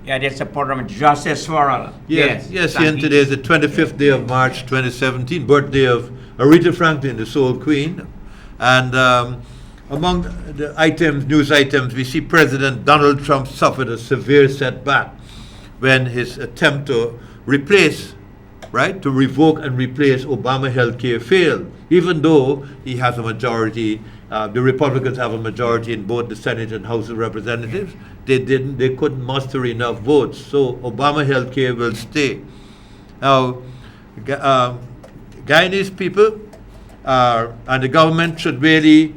Yeah, that's a program of Justice for All. Yes, and today is the 25th day of March 2017, birthday of Aretha Franklin, the Soul Queen. And among the news items, we see President Donald Trump suffered a severe setback when his attempt to revoke and replace Obama healthcare failed. Even though he has a majority, the Republicans have a majority in both the Senate and House of Representatives, they couldn't muster enough votes. So Obama healthcare will stay. Now, Guyanese people and the government should really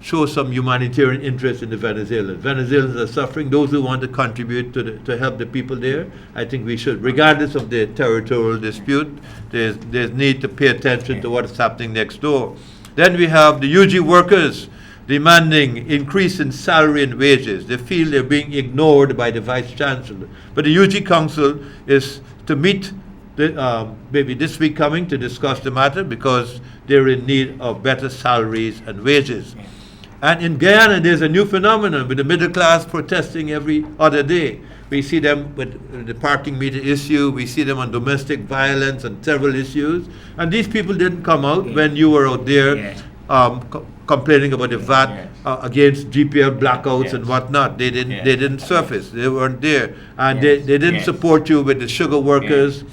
show some humanitarian interest in the Venezuelans. Venezuelans are suffering. Those who want to contribute to help the people there, I think we should, regardless of the territorial dispute, there's need to pay attention to what is happening next door. Then we have the UG workers demanding increase in salary and wages. They feel they're being ignored by the Vice Chancellor. But the UG Council is to meet maybe this week coming to discuss the matter because they're in need of better salaries and wages. And in Guyana, there's a new phenomenon with the middle class protesting every other day. We see them with the parking meter issue. We see them on domestic violence and several issues. And these people didn't come out when you were out there complaining about the VAT against GPL blackouts and whatnot. They didn't surface. They weren't there. And they didn't support you with the sugar workers.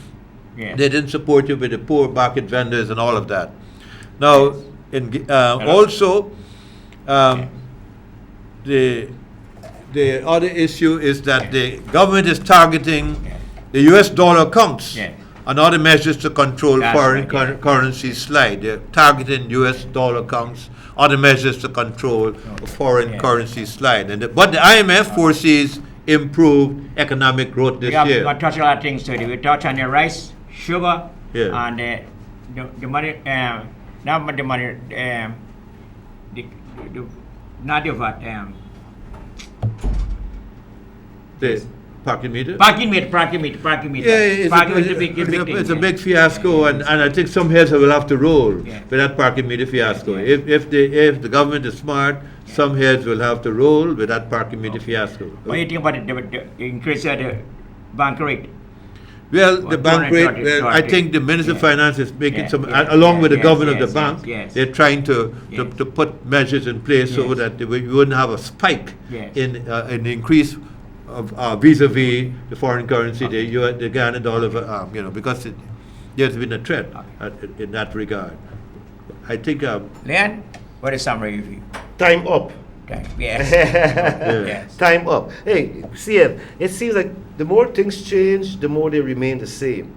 They didn't support you with the poor market vendors and all of that. Now, also, the other issue is that the government is targeting the U.S. dollar accounts and other measures to control foreign currency slide. They're targeting U.S. dollar accounts, other measures to control foreign currency slide. But the IMF foresees improved economic growth this year. We're going to touch a lot of things today. We touch on the rice, sugar, and the money, not the money, not the VAT. The parking meter? Parking meter. It's a big fiasco, and I think some heads will have to roll with that parking meter fiasco. If the government is smart, some heads will have to roll with that parking meter fiasco. What do you think about the increase of the bank rate? Well, the bank rate, I think the Minister of Finance is making some, along with the governor of the bank, they're trying to put measures in place so that we wouldn't have a spike in the increase of vis-a-vis the foreign currency, the Guyana dollar, because there's been a threat in that regard. I think... Leon, what is summary of you? Time up. Yes. Time up. Hey, CF, it seems like the more things change, the more they remain the same.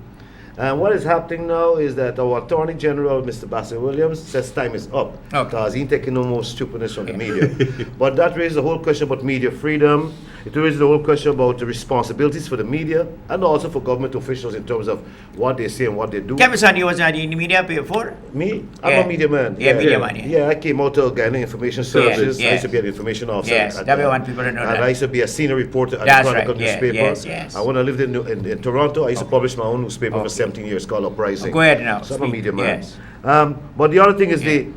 And what is happening now is that our Attorney General, Mr. Bassett Williams, says time is up because he ain't taking no more stupidness from the media. But that raises the whole question about media freedom. It raises the whole question about the responsibilities for the media and also for government officials in terms of what they say and what they do. Kevin Sandy was in the media before? Me? I'm a media man. Media man. Yeah, I came out of Guyana Information Services. I used to be an information officer. Yes, that we want people to know that. And I used to be a senior reporter at the Chronicle newspaper. And when I lived in Toronto, I used to publish my own newspaper for 17 years called Uprising. Go ahead now. So I'm a media man. But the other thing is the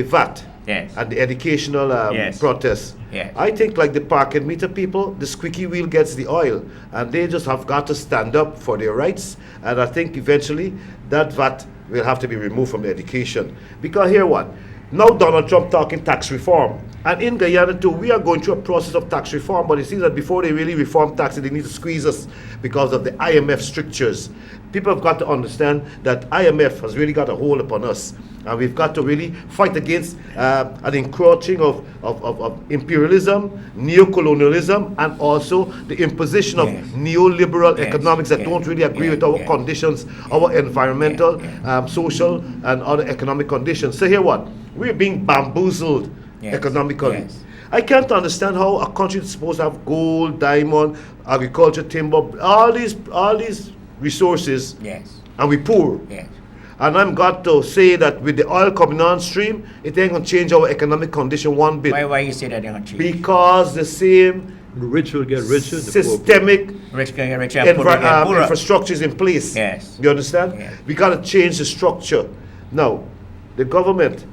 VAT and the educational protests. I think like the parking meter people, the squeaky wheel gets the oil, and they just have got to stand up for their rights. And I think eventually that VAT will have to be removed from the education. Because here what? Now Donald Trump talking tax reform. And in Guyana too, we are going through a process of tax reform, but it seems that before they really reform taxes, they need to squeeze us because of the IMF strictures. People have got to understand that IMF has really got a hold upon us. And we've got to really fight against an encroaching of imperialism, neocolonialism, and also the imposition of neoliberal economics that don't really agree with our conditions, our environmental, social, and other economic conditions. So here what? We're being bamboozled economically. I can't understand how a country is supposed to have gold, diamond, agriculture, timber, all these resources, and we poor. And I'm got to say that with the oil coming on stream, it ain't gonna change our economic condition one bit. Why you say that they gonna change? Because the same the rich will get richer, systemic infrastructure is in place. You understand? We gotta change the structure. Now, the government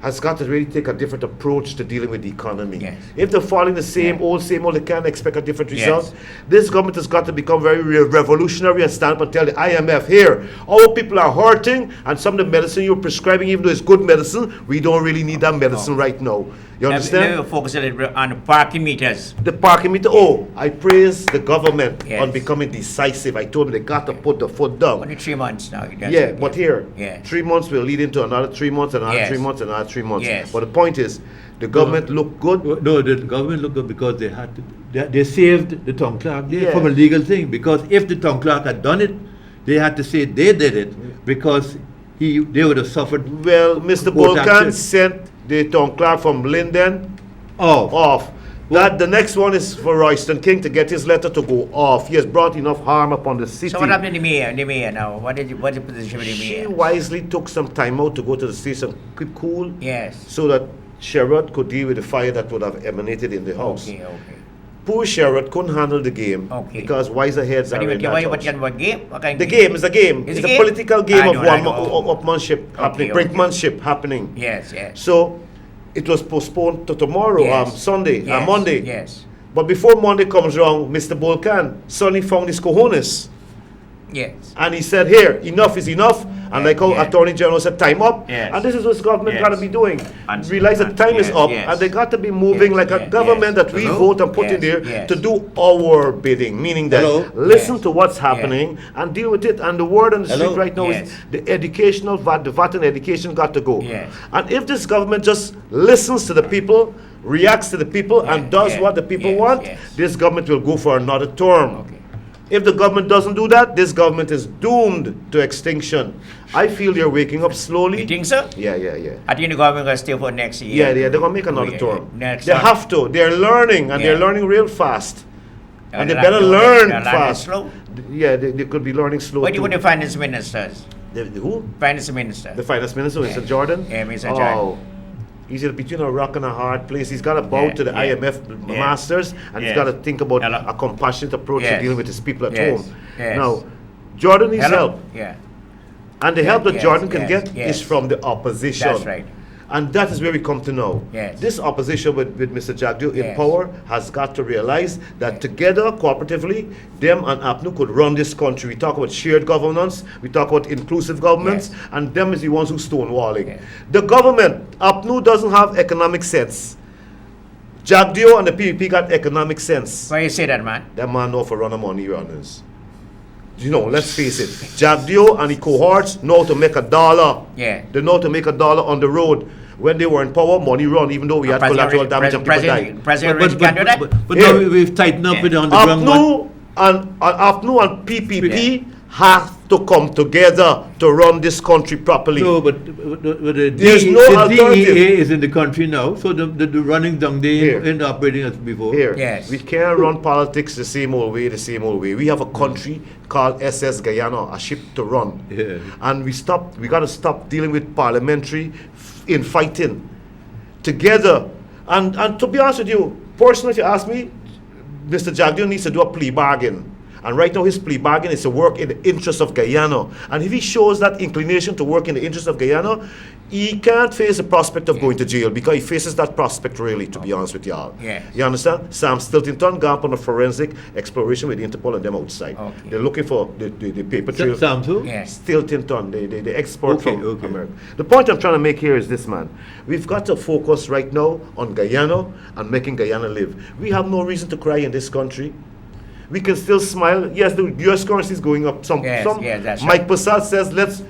has got to really take a different approach to dealing with the economy. Yes. If they're following the same old, they can't expect a different result. Yes. This government has got to become very revolutionary and stand up and tell the IMF, here, our people are hurting, and some of the medicine you're prescribing, even though it's good medicine, we don't really need that medicine right now. You understand? Let me focus a little bit on the parking meters. The parking meter, I praise the government on becoming decisive. I told them they got to put the foot down. Only 3 months now. But here, 3 months will lead into another 3 months, another 3 months, another 3 months. Yes. But the point is, the government looked good. No, the government looked good because they had to. They saved the town clerk there from a legal thing. Because if the town clerk had done it, they had to say they did it because they would have suffered. Well, Mr. Bolkan sent the town clerk from Linden off. The next one is for Royston King to get his letter to go off. He has brought enough harm upon the city. So what happened to the mayor now? What's the position with the mayor? She wisely took some time out to go to the station, keep cool. Yes. So that Sherrod could deal with the fire that would have emanated in the house. Okay. Poor Sherrod couldn't handle the game because wiser heads are in that house. What game? What kind the game is a game. It's a political game of upmanship happening, brinkmanship happening. Yes. So it was postponed to tomorrow, Sunday, Monday. Yes. But before Monday comes around, Mr. Bolkan suddenly found his cojones. Yes. And he said, here, enough is enough. And like how Attorney General said, time up. Yes. And this is what the government got to be doing. And realize that time is up, and they got to be moving like a government that we vote and put in there to do our bidding. Meaning that listen to what's happening and deal with it. And the word on the street right now is the educational VAT, the VAT and education got to go. Yes. And if this government just listens to the people, reacts to the people, and does what the people want, this government will go for another term. Okay. If the government doesn't do that, this government is doomed to extinction. I feel they're waking up slowly. You think so? Yeah. I think the government going to stay for next year. Yeah, they're going to make another term. They Next term. have to. They're learning, and they're learning real fast. And they like better to learn learn fast. slow? Yeah, they could be learning slow. What do you too. want the finance ministers? Who? Finance minister. The finance minister, Mr. Jordan? Yeah, Mr. Jordan. He's between a rock and a hard place. He's got to bow to the IMF masters, and he's got to think about a compassionate approach to dealing with his people at home. Now, Jordan needs help. Yeah. And the help that Jordan can get is from the opposition. That's right. And that is where we come to know. Yes. This opposition with Mr. Jagdeo in power has got to realize that together, cooperatively, them and APNU could run this country. We talk about shared governance, we talk about inclusive governments, and them is the ones who stonewalling. The government, APNU doesn't have economic sense. Jagdeo and the PVP got economic sense. Why you say that, man? That man know for run money runners. You know, let's face it. Jagdeo and the cohorts know to make $1. Yeah. They know to make $1 on the road. When they were in power, money run, even though we had collateral damage and people died. President can't do that? But now we've tightened up with the underground one. APNU and PPP have to come together to run this country properly. No, but the there's no alternative. DEA is in the country now, so the running down there ain't operating as before. We can't run politics the same old way. We have a country called SS Guyana, a ship to run. And we got to stop dealing with parliamentary infighting together. And to be honest with you, personally, if you ask me, Mr. Jagdeo needs to do a plea bargain. And right now his plea bargain is to work in the interest of Guyana. And if he shows that inclination to work in the interest of Guyana, he can't face the prospect of going to jail, because he faces that prospect really, to be honest with y'all. You understand? Sam Stiltonton gone on a forensic exploration with Interpol and them outside. They're looking for the paper trail. Sam who? Stiltonton, the export from America. The point I'm trying to make here is this, man. We've got to focus right now on Guyana and making Guyana live. We have no reason to cry in this country. We can still smile. Yes, the U.S. currency is going up. That's Mike Passat says, let's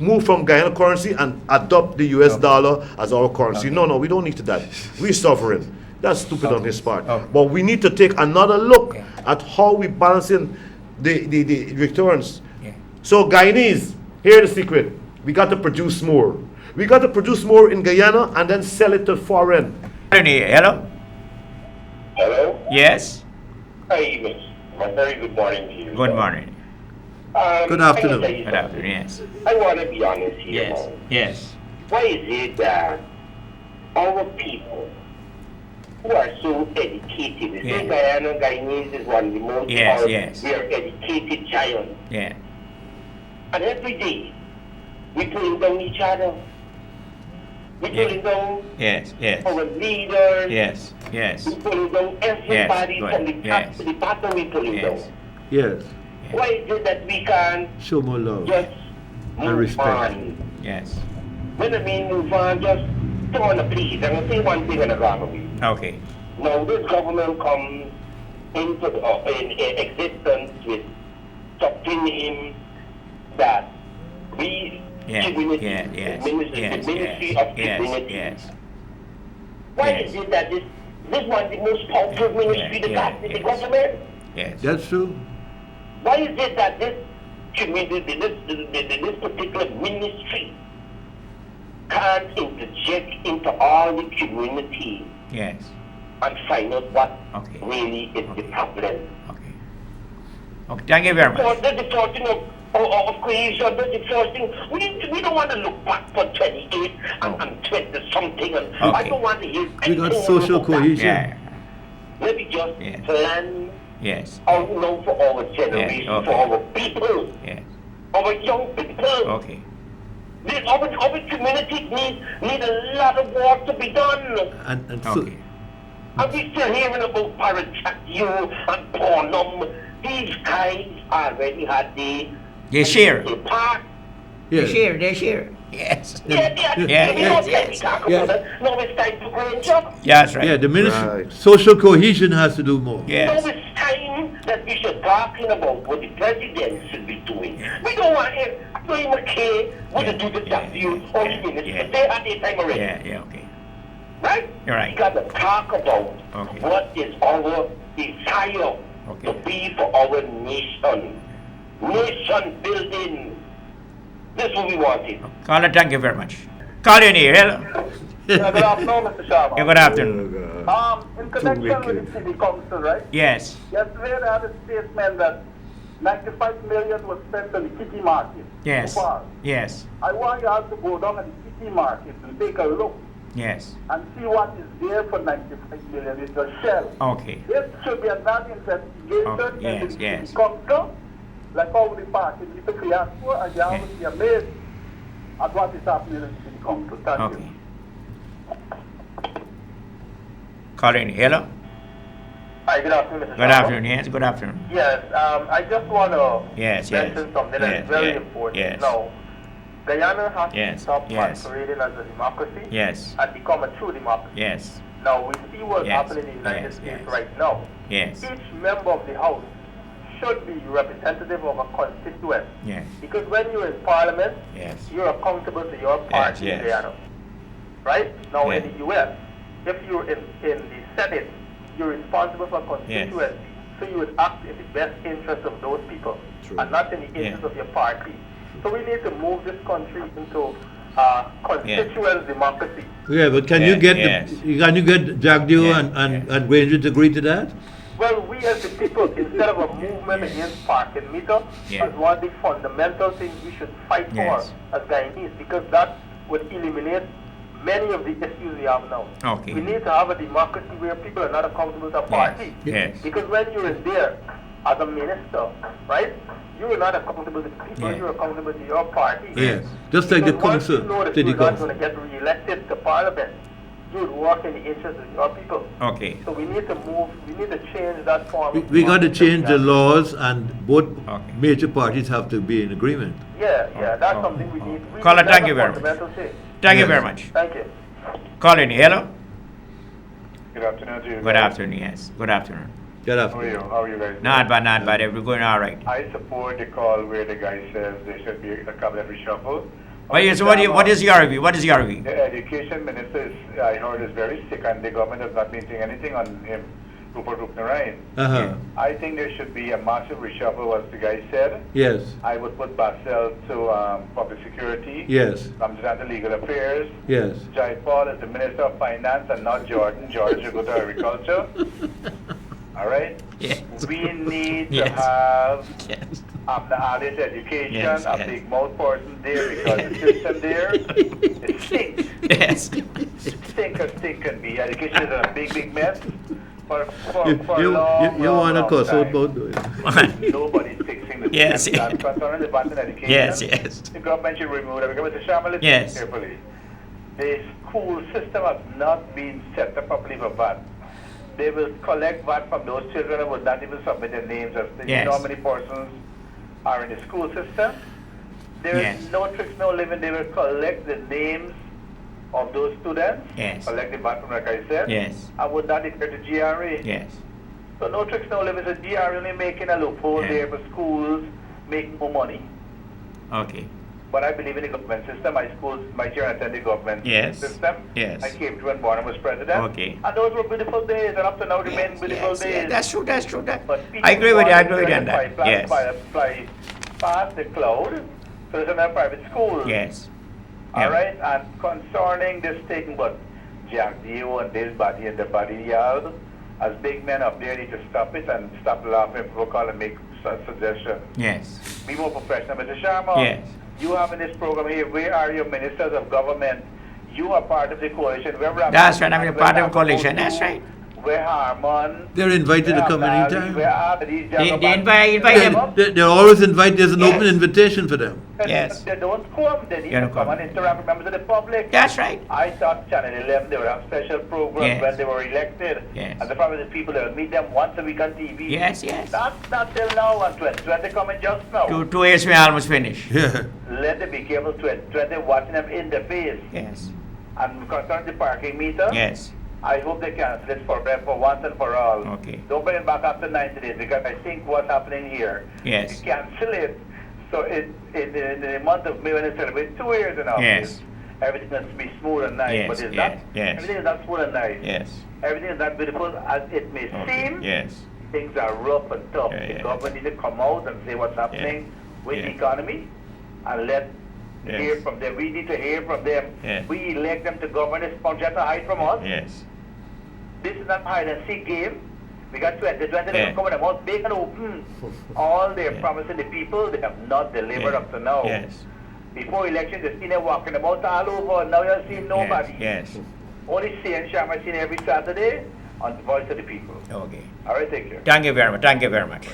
move from Guyana currency and adopt the U.S. dollar as our currency. No, we don't need to that. We're sovereign. That's stupid on his part. But we need to take another look at how we balance in the returns. So Guyanese, here's the secret. We got to produce more. We got to produce more in Guyana and then sell it to foreign. Hello? Hello? Yes? Hi, very good morning to you. Good morning. Good afternoon. Good afternoon, yes. I want to be honest here. Yes, yes. Why is it that our people who are so educated, the Guyana Guyanese is one of the most we are educated giants. Yeah. And every day we put down each other. We're pulling down yes, yes, our leaders. yes, yes, We're pulling down everybody Yes, from the good. top Yes. to the bottom. We're pulling yes, down. Yes. Why is it that we can't Show more love just and move respect. on? yes. When I mean move on, just turn the please. I'm going to say one thing and I'm going away. Okay. Now, this government comes into in existence with something name that we community, the Ministry of Community. yes. Why is it that this one the most powerful ministry that got in the government? Yes. That's true. Why is it that this community, this particular ministry can't interject into all the community Yes. and find out what Okay. really is the problem? Okay. Okay. Thank you very So much. that's the first thing of cohesion. That's the first thing. We don't want to look back for 28 and 20 something. And I Okay. don't want to hear We got anything social about that. cohesion. Yeah. Let me just Yes. plan Yes. out now for our generation, okay. for our people, Yes. our young people. Okay. Our community need a lot of work to be done. And so, Okay. And we still hearing about Parachatio and Pornum. These guys already had the share. part. yeah. They share. Yes. Yeah, yes. Talk about it. Now it's time to grow up. Yeah, that's right. Yeah, the ministry, Right. social cohesion has to do more. Yes. Now it's time that we should talking about what the president should be doing. We don't want him doing McKay want to do the W or the minister. They had their time already. Yeah, okay. Right? You're right. We got to talk about Okay. what is our desire to be for our nation. Nation building. This is what we wanted. Caller, thank you very much. Caller in here. Hello. Good afternoon, Mr. Sharma. Yeah, good afternoon. In connection with the city council, right? Yes. Yesterday they had a statement that 95 million was spent on the kitty market. Yes. So far. Yes. I want you all to go down at the kitty market and take a look Yes. and see what is there for 95 million. It's a shell. Okay. This should be a non-investigation Oh, yes, in the yes. city council, like how the party need to react for, and you have to be amazed at what is happening in the city council. Thank Okay. you. Caller in here. Hello. Hi, good afternoon, Mr. Good Sharma. afternoon. Yes. Good afternoon. Yes, I just want to Yes, mention something that's very important. Yes. Now, Guyana has Yes, to stop yes. masquerading as a democracy Yes. and become a true democracy. Yes. Now, we see what's Yes, happening in the United yes, States yes. right now. Yes. Each member of the House should be representative of a constituent. Yes. Because when you're in Parliament, Yes. you're accountable to your party yes. in Guyana. Right? Now, Yes. in the U.S., if you're in the Senate, you're responsible for constituency. So you would act in the best interest of those people and not in the interest of your party. So we need to move this country into constituent democracy. Yeah, but can Yes, you get yes. can you get Jagdeo Yes, and Granger to agree to that? Well, we as the people, instead of a movement against parking meter, Yeah. as one of the fundamental things we should fight Yes. for as Guyanese, because that would eliminate many of the issues we have now. Okay. We need to have a democracy where people are not accountable to a party. Yes. Because when you're in there as a minister, right, you are not accountable to the people, Yeah. you're accountable to your party. Yes. Just like the Because once you council, know that city you're not council. going to get re-elected to parliament, you would work in the interest of your people. Okay. So we need to move, we need to change that form. of We got to democracy change the that we have. laws, and both Okay. major parties have to be in agreement. Yeah, that's Oh, something we need. We Caller, need thank that you very much. fundamental change. Thank you Yes. very much. Thank you. Caller in here. Hello. Good afternoon to you. Good guys. afternoon. Yes. Good afternoon. Get How up. are you? How are you guys? Not bad. Not bad. We're going all right. I support the call where the guy says there should be a cabinet reshuffle. So what is your review? What is your review? The education minister, I heard, is very sick, and the government has not been saying anything on him, Rupert Rupnarayan. Uh-huh. I think there should be a massive reshuffle, as the guy said. Yes. I would put Basel to public security. Yes. Ramzan to legal affairs. Yes. Jai Paul is the minister of finance, and not Jordan. Jordan should go to agriculture. All right? Yes. We need to Yes. have Yes. the highest education, Yes, a yes. big mouth person there, because the system there, it stinks. Yes. Stink can be. Education is a big mess for a You long want to cuss out time. about it. Nobody's fixing the Yes, system. That's concerning the advanced in education. Yes. Yes. The government should remove it. Mr. Sharma, listen Yes. carefully. the school system has not been set up properly for VAT. They will collect VAT from those children and would not even submit their names. You know how many persons are in the school system? There is no tricks, no limit. They will collect the names of those students, collect the VAT from, like I said, and would not declare the GRA. So no tricks, no limits. The GRA only making a loophole there for schools making more money. Okay. But I believe in the government system. My children attend the government system. I came to when Warren was president. And those were beautiful days, and up to now remain beautiful days. That's true. But I agree with you. I agree with you on that. Fly past the cloud, so there's another private school. All right, and concerning this thing, but Jack Dio and this body and the body yard, as big men up there need to stop it and stop laughing for call and make suggestions. Be more professional, Mr. Sharma. You have in this program here, where are your ministers of government? You are part of the coalition. That's right, I'm a part of the coalition, that's right. Where Harmon? They're invited to come anytime. They invite them. They're always invited. There's an open invitation for them. They don't come. They need to come and interact with members of the public. That's right. I thought Channel 11, they would have special programs when they were elected. And the problem is people, they will meet them once a week on TV. That's not till now, and 2020 coming just now. 2 years we almost finished. Let them be careful, 2020 watching them in the face. And concerning the parking meter, I hope they cancel it for once and for all. Don't bring it back after 90 days, because I think what's happening here, you cancel it. So in the month of May, when they celebrate 2 years in office, everything must be smooth and nice, but it's not. Everything is not smooth and nice. Everything is not beautiful as it may seem. Things are rough and tough. The government needs to come out and say what's happening with the economy, and let hear from them. We need to hear from them. We elect them to govern this country to hide from us. This is not hide and seek game. We got 2020, they're coming out big and open. All they're promising the people, they have not delivered up to now. Before election, they've seen them walking about all over. Now you're seeing nobody. Only seeing Sharma seen every Saturday on the Voice of the People. All right, take care. Thank you very much.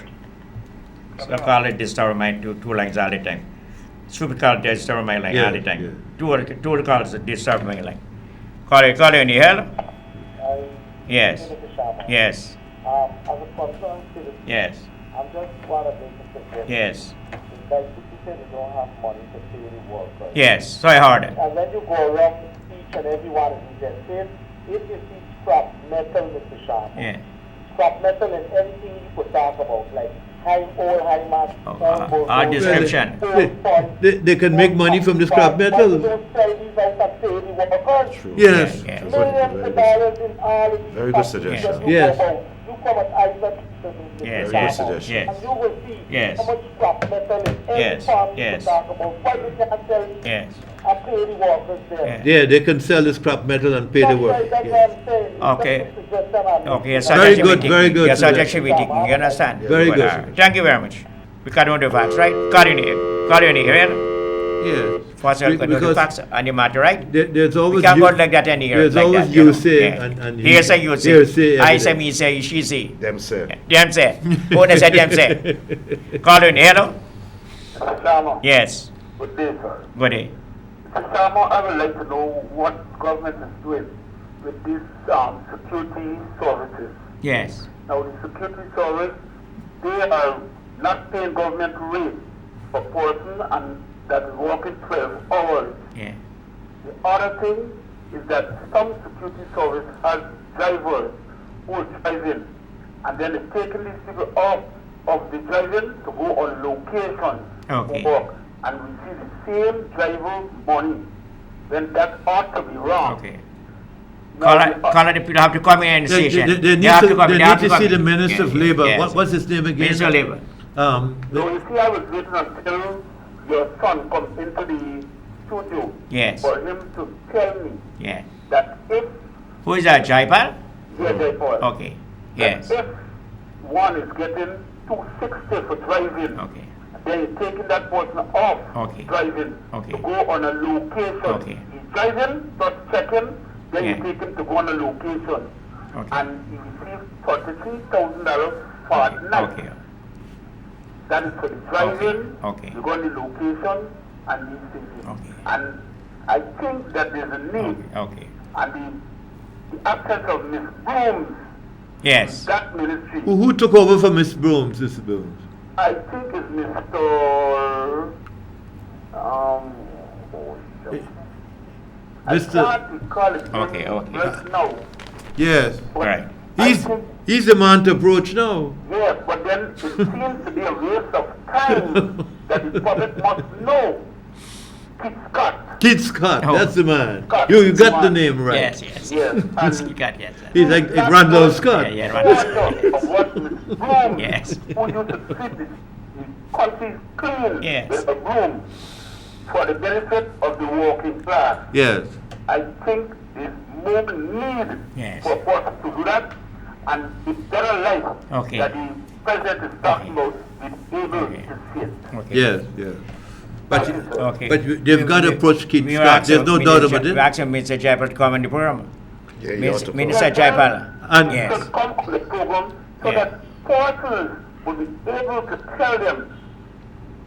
So call it disturb my two lines all the time. Stupid call disturb my line all the time. Two calls disturb my line. Call you in the hell? Yes. As a concerned citizen, I'm just one of the suggestions. Like you said, you don't have money to pay the workers. So I heard it. And when you go around each and every one of these estates, if you see scrap metal, Mr. Sharma, scrap metal is everything you could talk about, like high mass, our description. They can make money from the scrap metal. Millions of dollars in all of these. Very good suggestion. You come at Isaac, very good suggestion. And you will see how much scrap metal is every farm you talk about. Why you can't sell and pay the workers there? They can sell the scrap metal and pay the workers. That's what I'm saying. Very good. Yes, suggestion we taking. You understand? Very good. Thank you very much. We can't do the facts, right? Call you in here. First, we can do the facts on the matter, right? There's always we can't go like that any year. There's always you say and he say, you say. I say, me say, she say. Them say. Them say. Who they say, them say. Call you in here, no? Mr. Sharma. Yes. Good day, sir. Good day. Mr. Sharma, I would like to know what government is doing with these security services. Yes. Now, the security service, they are not paying government rate for person and that is working 12 hours. The other thing is that some security service has drivers who are driving, and then it's taking these people off of the driving to go on location to work. And we see the same driver money. Then that ought to be wrong. Call it, people have to come in and say They need to see the Minister of Labour. What's his name again? Minister of Labour. So you see, I was waiting until your son comes into the studio for him to tell me that if... Who is that, Jaipal? Jaipal. Okay. If one is getting 260 for driving, then you're taking that person off driving to go on a location. He's driving, but checking, then you take him to go on a location. And he receives $33,000 for night. That is for the driving, you go on the location, and these things. And I think that there's a need. Okay. And the absence of Miss Brooms Yes. in that ministry. Who took over for Miss Brooms, Mr. Brooms? I think it's Mr. I can't recall it Okay. right now. Yes. But Right. He's the man to approach now. yes, but then it seems to be a waste of time that the public must know. Kit Scott. Kid Scott, Oh. that's the man. Scott. You got the name right. Yes. Yes. You And got yes. He's like Randolph Scott. Yeah, Randolph part of what Miss Broom, Yes. who used to sweep the country clean Yes. with a broom for the benefit of the working class. Yes. I think there's more need Yes. for us to do that, and the better life Okay. that the president is talking about is able Okay. to see it. Okay. Yes, yes. But, Okay. but they've got to approach Kid We Scott. There's no doubt about We it. asked Mr. Jaipal to come on the program. Yeah, you ought to Minister Jaipal. And- Yes. To come to the program so Yeah. that persons will be able to tell them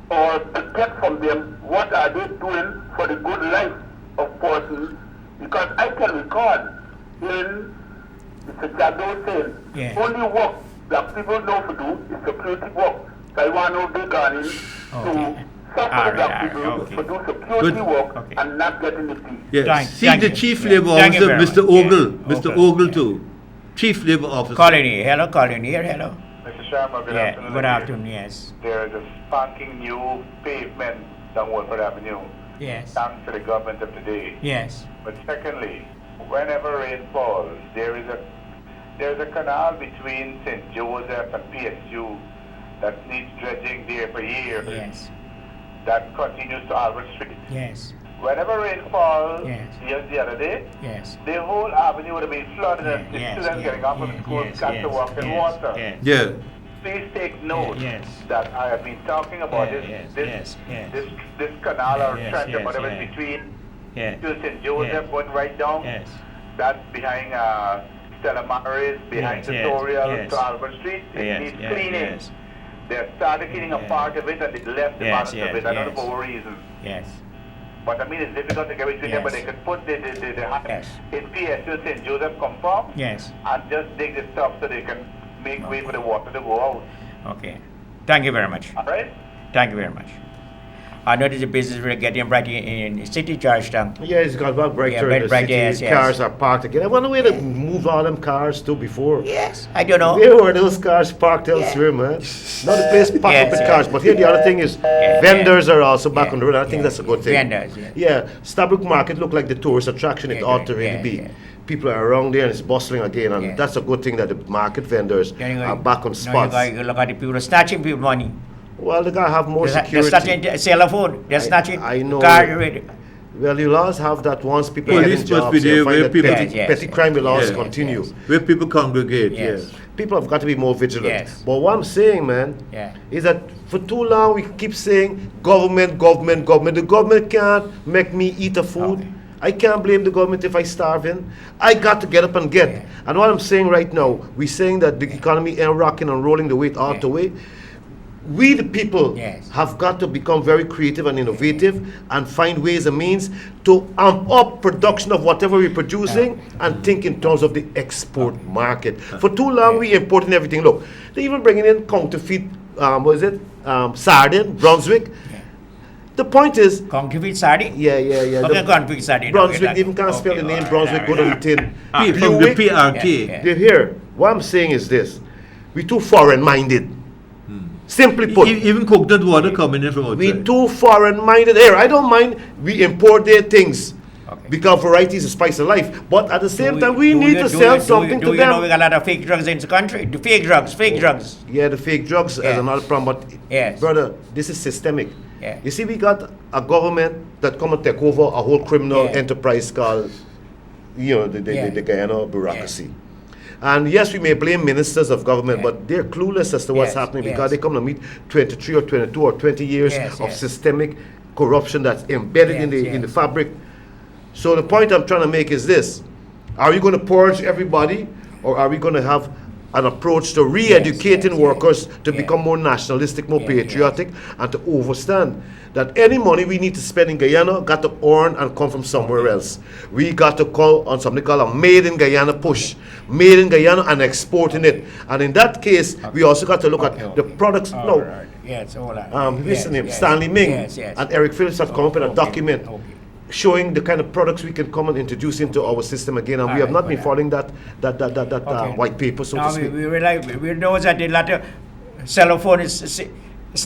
or to get from them what are they doing for the good life of persons, because I can record in Mr. Jado saying Yeah. only work that people know to do is security work. So I want to be garden Okay. to suffer All right, that all people right, okay. to do security Good. work Okay. and not getting the fee. Yes. Thank See the you. Chief Yeah. Labour Thank you Officer, very Mr. much. Ogle. Yeah. Mr. Okay. Ogle Yeah. too. Chief Labour Officer. Colony. Hello, Colony here. Hello. Mr. Sharma, good Yeah. afternoon. Good afternoon. Yes. There is a spanking new pavement down Woodford Avenue, Yes. thanks to the government of today. Yes. But secondly, whenever rain falls, there is a canal between St. Joseph and PSU that needs dredging there for years. Yes. That continues to Albert Street. Yes. Whenever rain falls, Yes. just the other day, Yes. the whole avenue would have been flooded and the Yes. students getting off of school got to walk in water. Yes. Yeah. Please take note Yes. that I have been talking about this canal or Yes, trench or yes, whatever yes. is between Yes. St. Joseph Yes. going right down. Yes. That's behind Stella Maris, behind Yes, yes, Tutorial yes. to Albert Street. It Yes, needs yes, cleaning. yes. They started cleaning a part of it and they left the Yes, balance yes, of it. I don't know yes. for what reason. Yes. But I mean, it's difficult to get between them, but they Yes. could put the Yes. in PSU St. Joseph confirm Yes. and just dig the stuff so they can make way for the water to go out. Okay. Thank you very much. All right? Thank you very much. I noticed the business will getting bright in city Georgetown. Yeah, it's got back brighter Yeah, in bright- the bright, city. yes, yes. Cars are parked again. I wonder where they moved all them cars to before. Yes. I don't know. Where were those cars parked elsewhere, man? Not the place packed Yes, up with yes. cars. But here the other thing is, Yeah, vendors are also back Yeah, on the road. I think yeah, that's a good thing. Vendors, yeah. Yeah, Stabrook Market look like the tourist attraction it Yeah, ought to yeah, really be. yeah. People are around there and it's bustling again, and Yeah. that's a good thing that the market vendors Then are back on now spots. you look at the people snatching people money. Well, they gotta have more They're security. snatching sell a phone. They're snatching I know. car ready. Well, you'll always have that once people Police get in must jobs, be there you'll find where that people- petty, Yes, yes, petty yes. crime will always Yes, continue. yes. Where people congregate, Yes. yes. People have got to be more vigilant. Yes. But what I'm saying, man, Yeah. is that for too long we keep saying government, government, government. The government can't make me eat a food. Okay. I can't blame the government if I starving. I got to get up and get. Yeah. And what I'm saying right now, we're saying that the economy ain't rocking and rolling the way it ought Yeah. to way. We, the people, Yes. have got to become very creative and innovative and find ways and means to amp up production of whatever we're producing and think in terms of the export market. For too long, we importing everything. Look, they even bringing in counterfeit, sardine, Brunswick. Yeah. The point is, Counterfeit sardine? yeah. Okay, counterfeit sardine. Brunswick, Okay, even can't spell the okay, name all Brunswick, right, go all to right. the tin. From the Buick, PRK. Yeah. they're here. What I'm saying is this: we too foreign-minded. Simply put, Even coconut water coming in from we outside. too foreign-minded. Here, I don't mind we import their things Okay. because variety is the spice of life. But at the same Do time, we- we do need you- to do sell you- something do to you know we them. got a lot of fake drugs in the country? The fake drugs. Yeah, the fake drugs is Yeah. another problem. But Yes. brother, this is systemic. Yeah. You see, we got a government that come and take over a whole criminal Yeah. enterprise called, Yeah. the Guyana bureaucracy. And yes, we may blame ministers of government, Yeah. but they're clueless as to what's Yes, happening yes. because they come to meet 23 or 22 or 20 years Yes, of yes. systemic corruption that's embedded in Yes, the yes. fabric. So the point I'm trying to make is this: are we going to purge everybody, or are we going to have an approach to re-educating workers to become more nationalistic, more patriotic, and to understand that any money we need to spend in Guyana got to earn and come from somewhere else. We got to call on something called a made in Guyana push. Made in Guyana and exporting it. And in that case, we also got to look at the products. Yes, all right. What's the name? Stanley Ming and Eric Phillips have come up with a document showing the kind of products we can come and introduce into our system again, and we have not been following that white paper, so to speak. We know that the latter cell phone is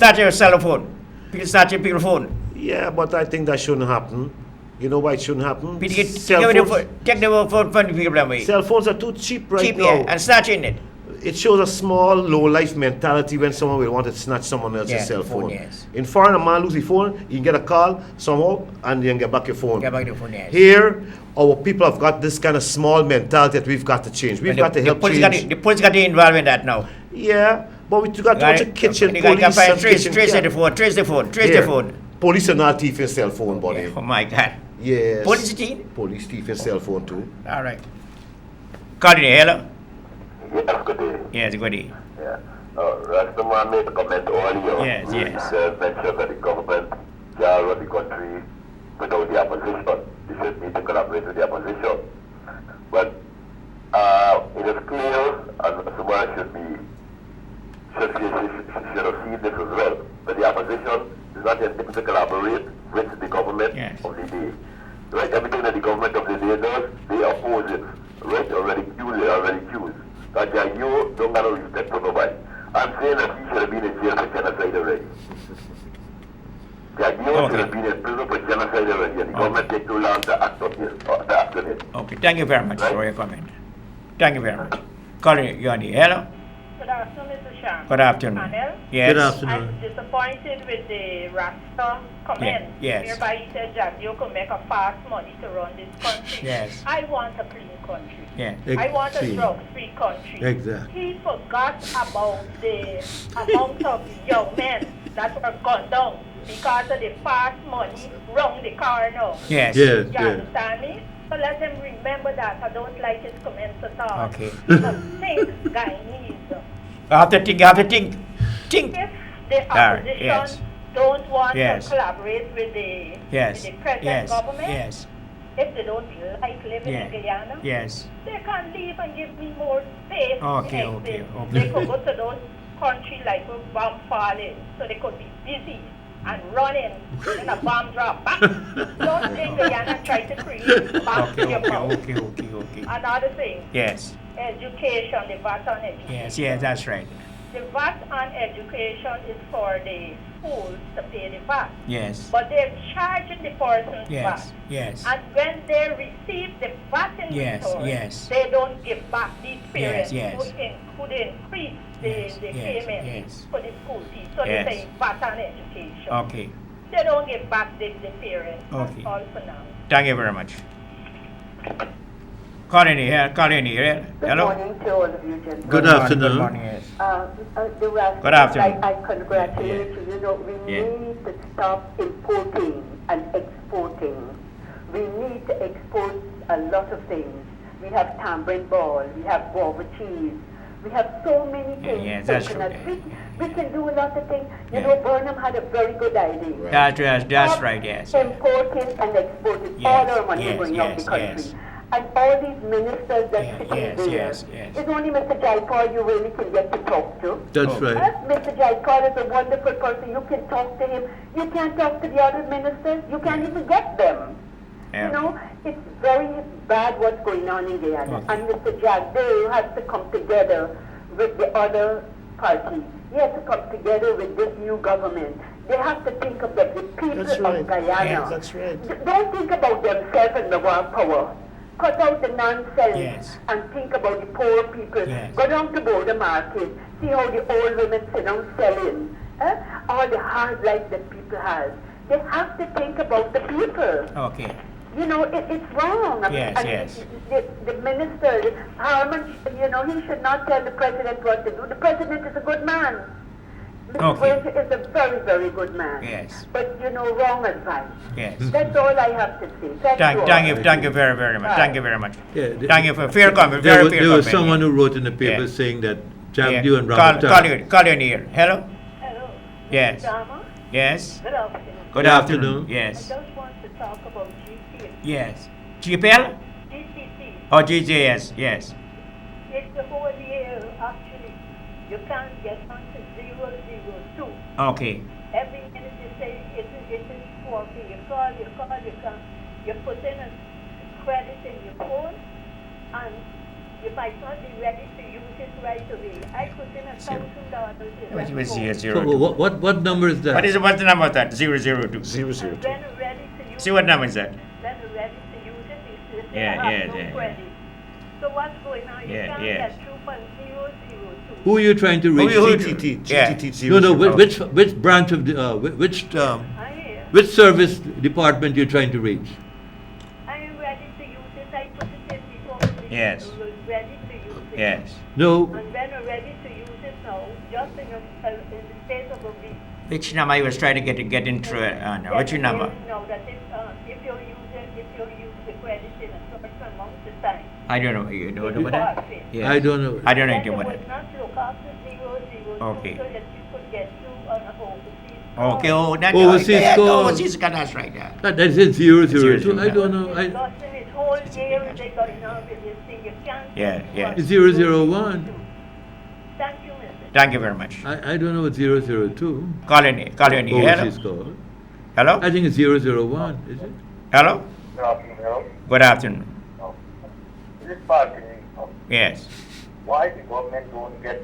not your cell phone. It's not your people phone. Yeah, but I think that shouldn't happen. You know why it shouldn't happen? Take the phone from the people away. Cell phones are too cheap right now. And snatching it. It shows a small, low-life mentality when someone will want to snatch someone else's cell phone. In foreign, a man lose his phone, you can get a call somehow, and you can get back your phone. Here, our people have got this kind of small mentality that we've got to change. We've got to help change. The police got to involved in that now. Yeah, but we got to watch a kitchen police. Trace the phone. Police are not thief your cell phone, buddy. Oh my God. Yes. Police thief? Police thief your cell phone too. All right. Coordinator, hello. Yes, good day. Yes, good day. Yeah. Rastaman made a comment earlier. Yes. Mentioned that the government shall run the country without the opposition. They should need to collaborate with the opposition. But it is clear, and someone should have seen this as well, that the opposition is not intending to collaborate with the government of the day. Right? Everything that the government of the day does, they oppose it. Right? Already accused. That you don't got no respect for nobody. I'm saying that he should have been in jail for genocide already. You should have been in prison for genocide already, and the government take too long to act on it. Okay, thank you very much for your comment. Thank you very much. Calling you on the hello. Good afternoon, Mr. Sham. Good afternoon. Panel. Yes. Good afternoon. I'm disappointed with the Rasta comment, whereby he said that you could make a fast money to run this country. Yes. I want a clean country. Yeah. I want a drug-free country. Exactly. He forgot about the amount of young men that were gunned down because of the fast money run the car now. Yes. You understand me? So let him remember that. I don't like his comments at all. Okay. So think, Guyanese. You have to think. If the opposition don't want to collaborate with the present government, if they don't like living in Guyana, they can leave and give me more space. Okay. They could go to those countries like where bomb falling, so they could be busy and running in a bomb drop. Don't think Guyana try to create bomb in your mouth. Okay. Another thing. Yes. Education, the VAT on education. Yes, that's right. The VAT on education is for the schools to pay the VAT. Yes. But they're charging the person's VAT. Yes. And when they receive the VAT in return, they don't give back these parents who increase the payments for the school fees. So they say VAT on education. Okay. They don't give back the parents. Okay. That's all for now. Thank you very much. Calling here. Good morning to all of you, gentlemen. Good afternoon. Good morning, yes. Good afternoon. I congratulate you. You know, we need to stop importing and exporting. We need to export a lot of things. We have tambourine ball, we have guava cheese, we have so many things. We can do a lot of things. You know, Burnham had a very good idea. Right. That's right, yes. Importing and exporting all our money going out the country. And all these ministers that sit there, it's only Mr. Jaipal you really can get to talk to. That's right. Mr. Jaipal is a wonderful person. You can talk to him. You can't talk to the other ministers. You can't even get them. You know, it's very bad what's going on in Guyana. And Mr. Jagdeo has to come together with the other parties. He has to come together with this new government. They have to think of the people of Guyana. That's right. Don't think about themselves and the world power. Cut out the nonsense and think about the poor people. Go down to border market, see how the old women sit down selling. All the hard life that people have. They have to think about the people. Okay. You know, it's wrong. The minister, Harman, you know, he should not tell the president what to do. The president is a good man. Mr. is a very, very good man. Yes. But, wrong advice. Yes. That's all I have to say. Thank you very, very much. Right. Thank you very much. Yeah, Thank you for fair comment. There Very was, fair there was comment. someone who wrote in the paper saying that Jagdew and Call Ramatan. you in here. Hello? Hello. Yes. Drama? Yes. Good afternoon. Good afternoon. I Yes. just want to talk about GPL. Yes. GPL? GCC. Oh, GJS. Yes. It's the whole year, actually. You can't get onto 002. Okay. Every minute you say it is working. You call, you put in a credit in your phone, and you might not be ready to use it right away. I put in $1,000 in What that was phone. So what number is that? What's the number of that? 002. 002. And then ready to use See what number is that? Then ready to use it. They say Yeah, I have yeah, no yeah. credit. So what's going on? You Yeah, can't yeah. get through from 002. Who are you trying to reach? GTT. Yeah. GTT. No, 00. which branch of the I hear. which service department you're trying to reach? I am ready to use it. I put it in before the Yes. ready to use it. Yes. No, And when I'm ready to use it now, just in the space of a week. Which number you was trying to get into it? No, which number? No, that if you use the credit in a certain amount of time. I don't know. You don't know about that? forfeit. Yes. I don't know. I don't know Then anything you about would that. not look after 002 Okay. so that you could get through on a overseas. Okay. Oh, that Overseas yeah, call. Overseas call. That's right. Yeah. That is 002. Zero, I don't know. It's lost in its whole year they got enough with this thing. You can't. Yeah, get yeah. through 001. Thank you, Mr. Thank you very much. I don't know what 002. Call in. Hello. Overseas call. Hello. I think it's 001. Is it? Hello. Good afternoon. Good afternoon. This parking, Yes. why the government don't get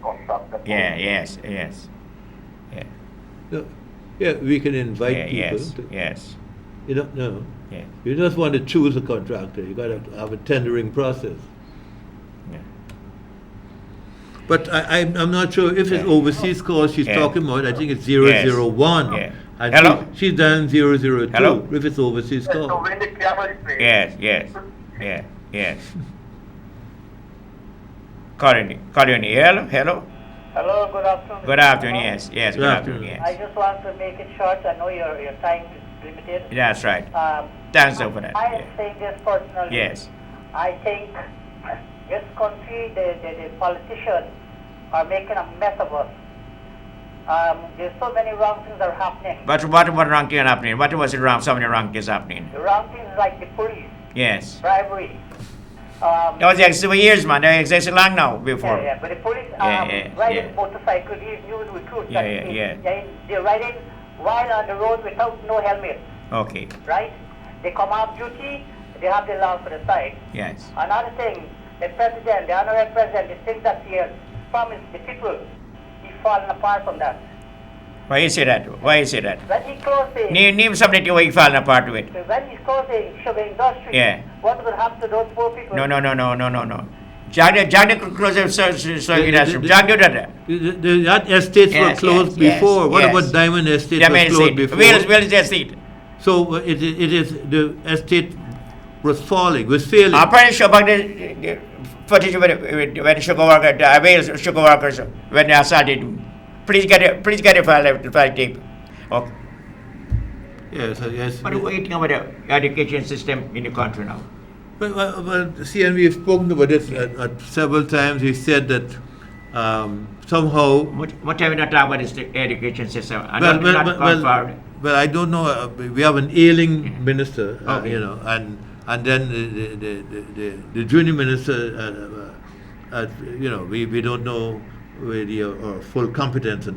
constructed? Yeah. Yes. Yes. Yeah. No. Yeah, we can invite Yeah, people. yes. To, Yes. You don't know. Yeah. You just want to choose a contractor. You got to have a tendering process. Yeah. But I'm not sure if it's Yeah. overseas calls she's Yeah. talking about. I think it's 001. Yeah. And Hello? she's done 002 Hello? if it's overseas So call. when the camera is playing, Yes. Yes. Yeah. Yes. Call in. Hello. Hello. hello, good afternoon. Good afternoon. Yes. Yes. Good Good afternoon. afternoon. I Yes. just want to make it short. I know your time is limited. That's right. Thanks for that. I am Yeah. saying this personally. Yes. I think this country, the politicians are making a mess of us. There's so many wrong things are happening. But what wrong thing happening? What was it wrong? So many wrong things happening. The wrong things like the police, Yes. bribery. That was existed for years, man. They existed long now before. Yeah, but the police Yeah, riding yeah. motorcycle, these new recruits, Yeah, that yeah, they're riding while on the road without no helmet, Okay. right? They come off duty, they have the law for the side. Yes. Another thing, the president, the honorary president, the things that he has promised the people, he's falling apart from that. Why you say that? Why you say that? When he closed the, Name something to you falling apart with it. when he closed the sugar industry, Yeah. what will happen to those poor people? No. Jack close so industry. Jack do that. That estates were Yes, closed yes, before. yes, What yes. about Diamond Estate Yeah, was man, closed see. before? Where is the seat? So it is the estate was falling, was failing. I'm pretty sure about the footage when the sugar worker, the Wales sugar workers when they started. Please get it file tape. Okay. Yes, yes. What do you think about the education system in the country now? Well, see, and we've spoken about this at several times. We said that somehow. What time we not talk about this education system? Well, I don't know. We have an ailing minister, Okay. and then the junior minister, we don't know really or full competence,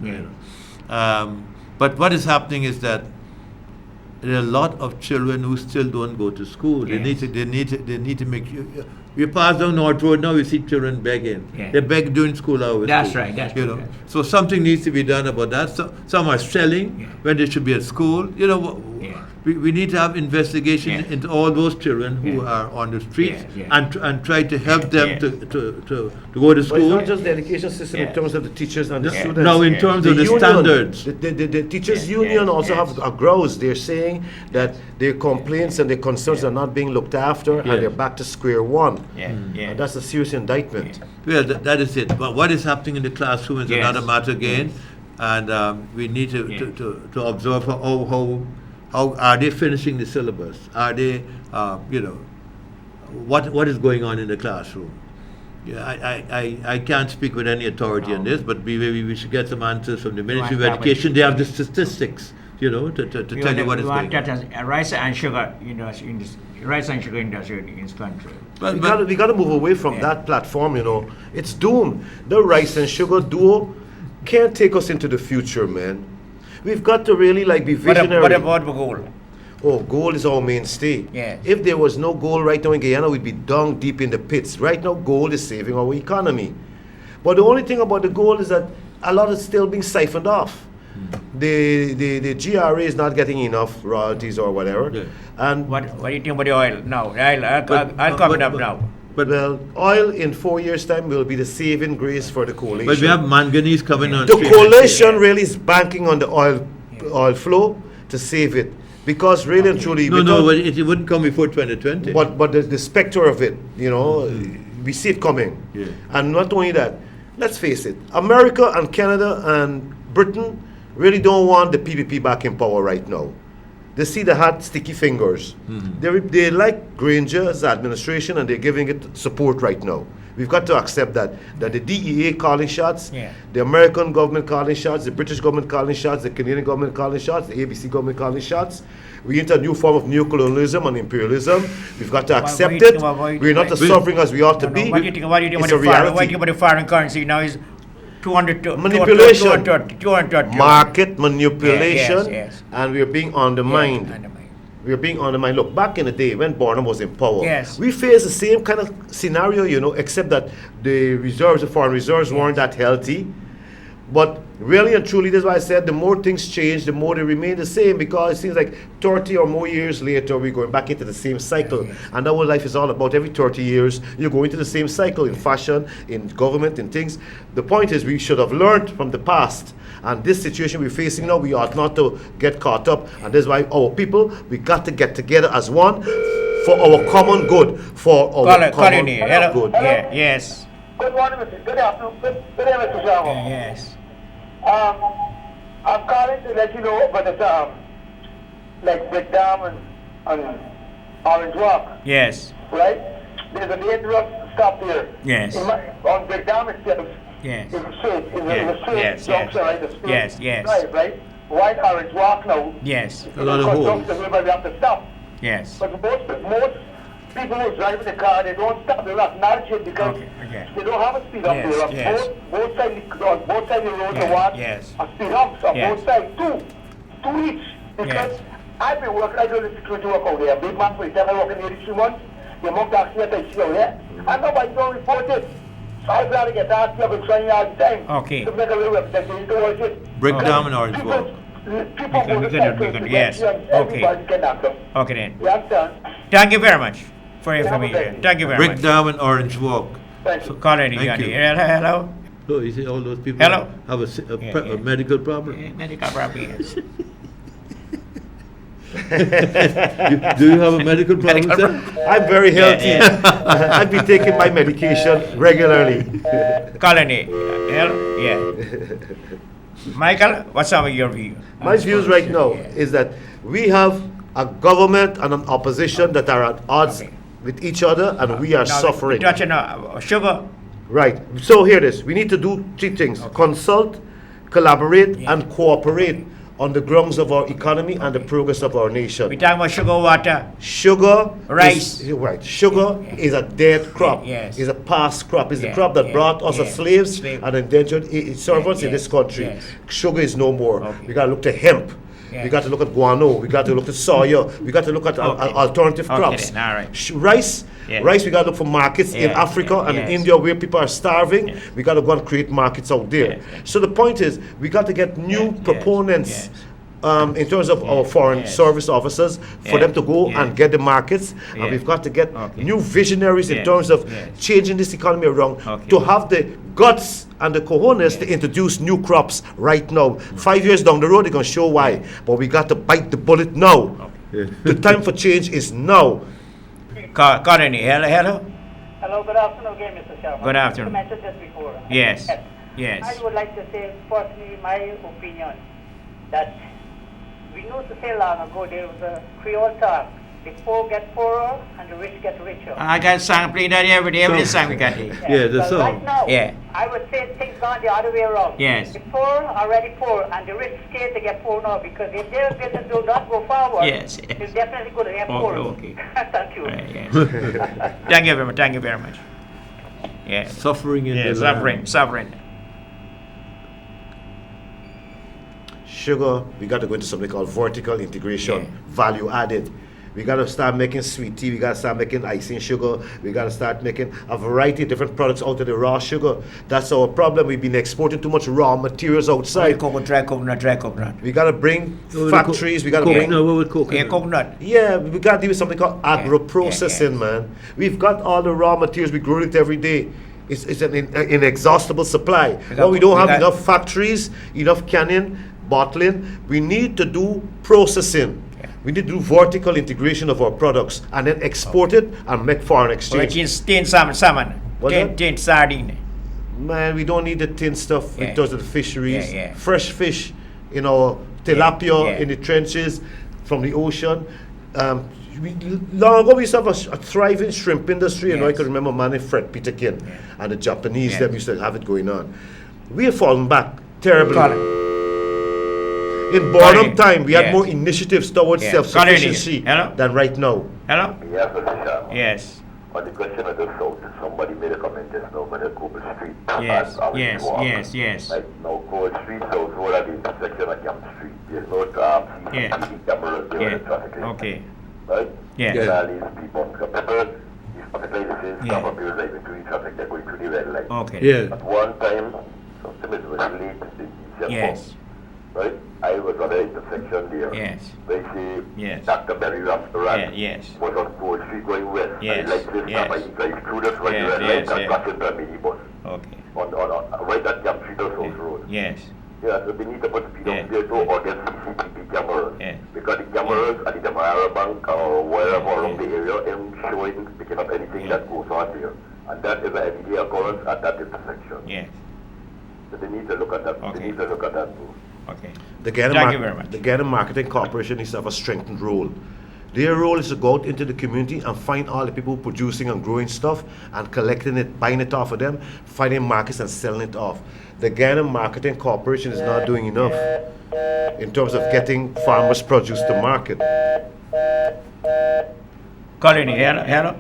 but what is happening is that there are a lot of children who still don't go to school. Yes. They need to make. You pass down North Road now, you see children begging. Yeah. They beg during school hours. That's too, right, that's true, that's true. So something needs to be done about that. So some are selling Yeah. when they should be at school. Yeah. we need to have investigation into all those children who are on the streets and try to help them to go to school. But it's not just the education system in terms of the teachers and the students. No, in terms of the union, standards. The teachers union also have a grouse. They're saying that their complaints and their concerns are not being looked after and they're back to square one. And that's a serious indictment. Well, that is it. But what is happening in the classroom is another matter again. And we need to observe how are they finishing the syllabus? Are they, what is going on in the classroom? I can't speak with any authority on this, but we should get some answers from the Ministry of Education. They have the statistics, to tell you what is going on. Rice and sugar industry in this country. We got to move away from that platform. It's doomed. The rice and sugar duo can't take us into the future, man. We've got to really be visionary. What about gold? Oh, gold is our mainstay. If there was no gold right now in Guyana, we'd be down deep in the pits. Right now, gold is saving our economy. But the only thing about the gold is that a lot is still being siphoned off. The GRA is not getting enough royalties or whatever. And what do you think about the oil now? I'll come up now. But oil in 4 years' time will be the saving grace for the coalition. But we have manganese coming on. The coalition really is banking on the oil flow to save it. Because really and truly... No, but it wouldn't come before 2020. But the specter of it, we see it coming. And not only that, let's face it, America and Canada and Britain really don't want the PPP back in power right now. They see the hot, sticky fingers. They like Granger's administration and they're giving it support right now. We've got to accept that the DEA calling shots, the American government calling shots, the British government calling shots, the Canadian government calling shots, the ABC government calling shots. We enter a new form of neocolonialism and imperialism. We've got to accept it. We're not as sovereign as we ought to be. What do you think about the foreign currency now is 200 manipulation, 230. Market manipulation, and we are being undermined. We are being undermined. Look, back in the day when Barnum was in power, we faced the same kind of scenario, except that the reserves, the foreign reserves, weren't that healthy. But really and truly, that's why I said the more things change, the more they remain the same, because it seems like 30 or more years later, we're going back into the same cycle. And that's what life is all about. Every 30 years, you go into the same cycle in fashion, in government, in things. The point is we should have learned from the past. And this situation we're facing now, we ought not to get caught up. And that's why our people, we got to get together as one for our common good, for our common good. Yes. Good morning, Mr. Good afternoon. Good day, Mr. Sharma. Yes. I'm calling to let you know about the like Big Dam and Orange Rock. Yes. Right? There's a dangerous stop here. Yes. On Big Dam itself. Yes. It's a straight junction, right? A straight drive, right? White Orange Rock now. Yes. A lot of holes. Everybody have to stop. Yes. But most people who drive the car, they don't stop. They don't acknowledge it because they don't have a speed hump there. Both sides of the road are speed humps on both sides. Two each. Because I've been working, I do the security work out there. Big man for the time I work in the 3 months. The amount of accidents I see out there. And nobody don't report it. So I'm glad to get that. I've been trying all the time. Okay. To make a little representation towards it. Break down in Orange Rock. People motorcycles, yes. Everybody can knock them. Okay then. You understand? Thank you very much for your information. Thank you very much. Break down in Orange Walk. Thank you. Colony, Thank you. Hello. So you see all those people have a medical problem? Medical problem, yes. Do you have a medical problem, sir? I'm very healthy. I've been taking my medication regularly. Colony, Michael, what's your view? My views right now is that we have a government and an opposition that are at odds with each other, and we are suffering. Touching sugar. Right. So here it is. We need to do 3 things. Consult, collaborate, and cooperate on the grounds of our economy and the progress of our nation. We talk about sugar, water. Sugar, rice. Sugar is a dead crop. Yes. It's a past crop. It's the crop that brought us as slaves and indentured servants in this country. Sugar is no more. We got to look to hemp. We got to look at guano. We got to look at soya. We got to look at alternative crops. All right. Rice. Rice, we got to look for markets in Africa and in India where people are starving. We got to go and create markets out there. So the point is, we got to get new proponents in terms of our foreign service officers, for them to go and get the markets, and we've got to get new visionaries in terms of changing this economy around, to have the guts and the cojones to introduce new crops right now. 5 years down the road, they're going to show why. But we got to bite the bullet now. The time for change is now. Colony, hello? Hello, good afternoon again, Mr. Chairman. Good afternoon. I mentioned this before. Yes. Yes. I would like to say, personally, my opinion, that we used to say long ago there was a Creole talk. The poor get poorer and the rich get richer. I got a song playing that every day. Every song we got here. Yeah, the But song. right now, Yeah. I would say things gone the other way around. Yes. The poor are already poor and the rich scared to get poor now, because if their business do not go forward, Yes. they're definitely going to get poor. Okay. Thank you. Right, yes. Thank you very much. Thank you very much. Yeah. Suffering in the land. Suffering. Sugar, we got to go into something called vertical integration, value added. We got to start making sweet tea. We got to start making icing sugar. We got to start making a variety of different products out of the raw sugar. That's our problem. We've been exporting too much raw materials outside. Dry coconut. We got to bring factories. We got to bring coconut. Yeah, we got to do something called agro-processing, man. We've got all the raw materials. We grow it every day. It's an inexhaustible supply. Well, we don't have enough factories, enough canning, bottling. We need to do processing. We need to do vertical integration of our products and then export it and make foreign exchange. Tin salmon. Tin sardine. Man, we don't need the tin stuff because of the fisheries. Fresh fish, tilapia in the trenches from the ocean. Long ago we used to have a thriving shrimp industry. I can remember man in Fred Peterkin and the Japanese them used to have it going on. We have fallen back terribly. In boredom time, we had more initiatives towards self-sufficiency than right now. Hello? Yes, Mr. Chairman. Yes. On the question of the South, somebody made a comment just now about the Cobble Street. Yes. Like now, Cobble Street, South Road at the intersection of Camp Street. There's no CCTV cameras there on the traffic light. Okay. Right? Yes. And all these people, these particularly the same stop up here like between traffic, they're going through the red light. Okay. Yeah. At one time, something was late, Yes. right? I was on the intersection there. Yes. They say Yes. Dr. Berry restaurant Yes. was on Cobble Street going west. Yes. And like this, Yes. I drive through this right Yes, red yes, light and yes. got into a minibus. Okay. On right at Camp Street or South Road. Yes. Yeah, so we need to put speed Yeah. up there to or get CCTV cameras. Yeah. Because the cameras at the Demerara Bank or wherever around the area ain't showing, picking up anything that goes on there. And that is an everyday occurrence at that intersection. Yes. So they need to look at that. Okay. They need to look at that too. Okay. The Thank you very much. Guyana Marketing Corporation needs to have a strengthened role. Their role is to go out into the community and find all the people producing and growing stuff and collecting it, buying it off of them, finding markets and selling it off. The Guyana Marketing Corporation is not doing enough in terms of getting farmers' produce to market. Colony, hello?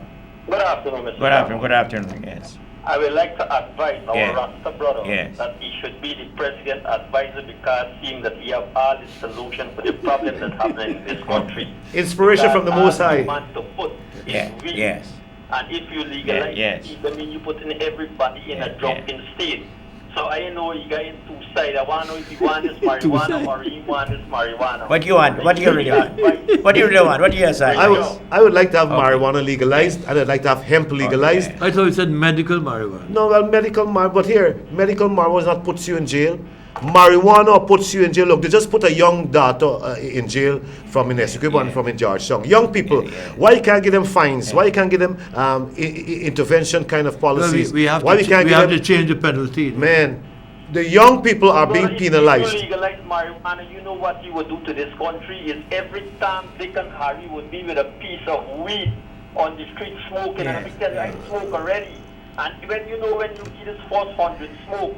Good afternoon, Mr. Good afternoon, yes. I would like to advise our Rasta brother Yes. that he should be the president advisor, because seeing that he have all the solution for the problem that's happening in this country. Inspiration from the Most High. Want to put is weed. Yes. And if you legalize it, I mean you put in everybody in a drunken state. So I know you got in two sides. I want to know if you want this marijuana or you want this marijuana. What do you want? What do you really want? What do you really want? What do you say? I would like to have marijuana legalized, and I'd like to have hemp legalized. I thought you said medical marijuana. No, well, medical marijuana, but here, medical marijuana puts you in jail. Marijuana puts you in jail. Look, they just put a young daughter in jail from in Essequibo and from in Georgetown. Young people, why you can't give them fines? Why you can't give them intervention kind of policies? Well, we have to change the penalty. Man, the young people are being penalized. If you legalize marijuana, you know what you would do to this country is every time Dick and Harry would be with a piece of weed on the street smoking, and I tell you, I smoke already. And when you see this first 100 smoke,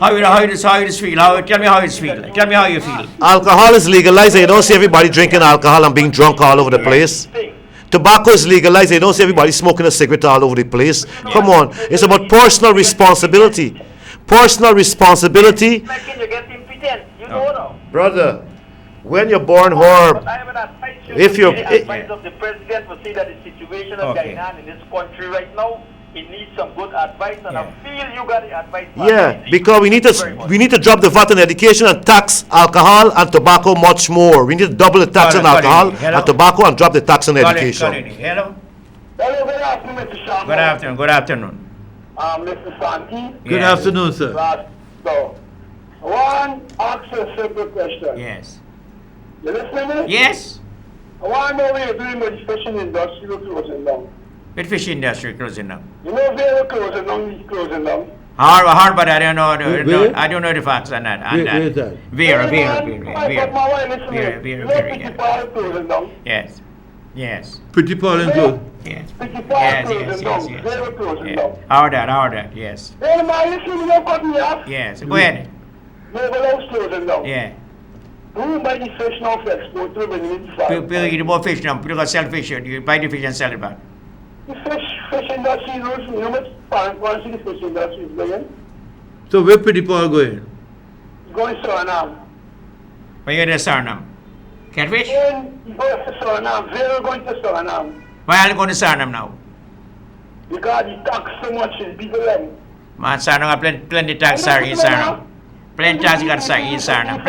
How you just feel? Tell me how you feel. Tell me how you feel. Alcohol is legalized, and you don't see everybody drinking alcohol and being drunk all over the place. Tobacco is legalized, and you don't see everybody smoking a cigarette all over the place. Come on, it's about personal responsibility. Personal responsibility. Brother, when you're born Horb, if you're advice of the president will see that the situation of Guyana in this country right now he needs some good advice, and I feel you got the advice. Yeah, because we need to drop the VAT on education and tax alcohol and tobacco much more. We need to double the tax on alcohol and tobacco and drop the tax on education. Hello. Hello, good afternoon, Mr. Sharma. Good afternoon. Good afternoon. Mr. Santi. Good afternoon, sir. So, I want to ask you a simple question. Yes. You listening to me? Yes. I want to know what you're doing with the fishing industry closing down. With fish industry closing down. You know they're closing down, he's closing down. Hard, but I don't know. I don't know the facts on that. Where is that? Where? Yes. Pretty Paul and close. Yes. Pretty far closing down. They're closing down. How that, yes. Hey, man, listen, you don't cut me off. Yes, go ahead. Naval House closing down. Yeah. Who buy the fish now for export to when you need to People eat more fish now. People got sell fish. You buy the fish and sell it back. The fish industry, you know how much foreign currency the fish industry is going? So where Pretty Paul going? It's going Suriname. Where you there, Suriname? Catfish? Going to Suriname. They're going to Suriname. Why are you going to Suriname now? Because the tax so much is people them. Man, Suriname got plenty tax, sir, in Suriname. Plenty tax you got, sir, in Suriname.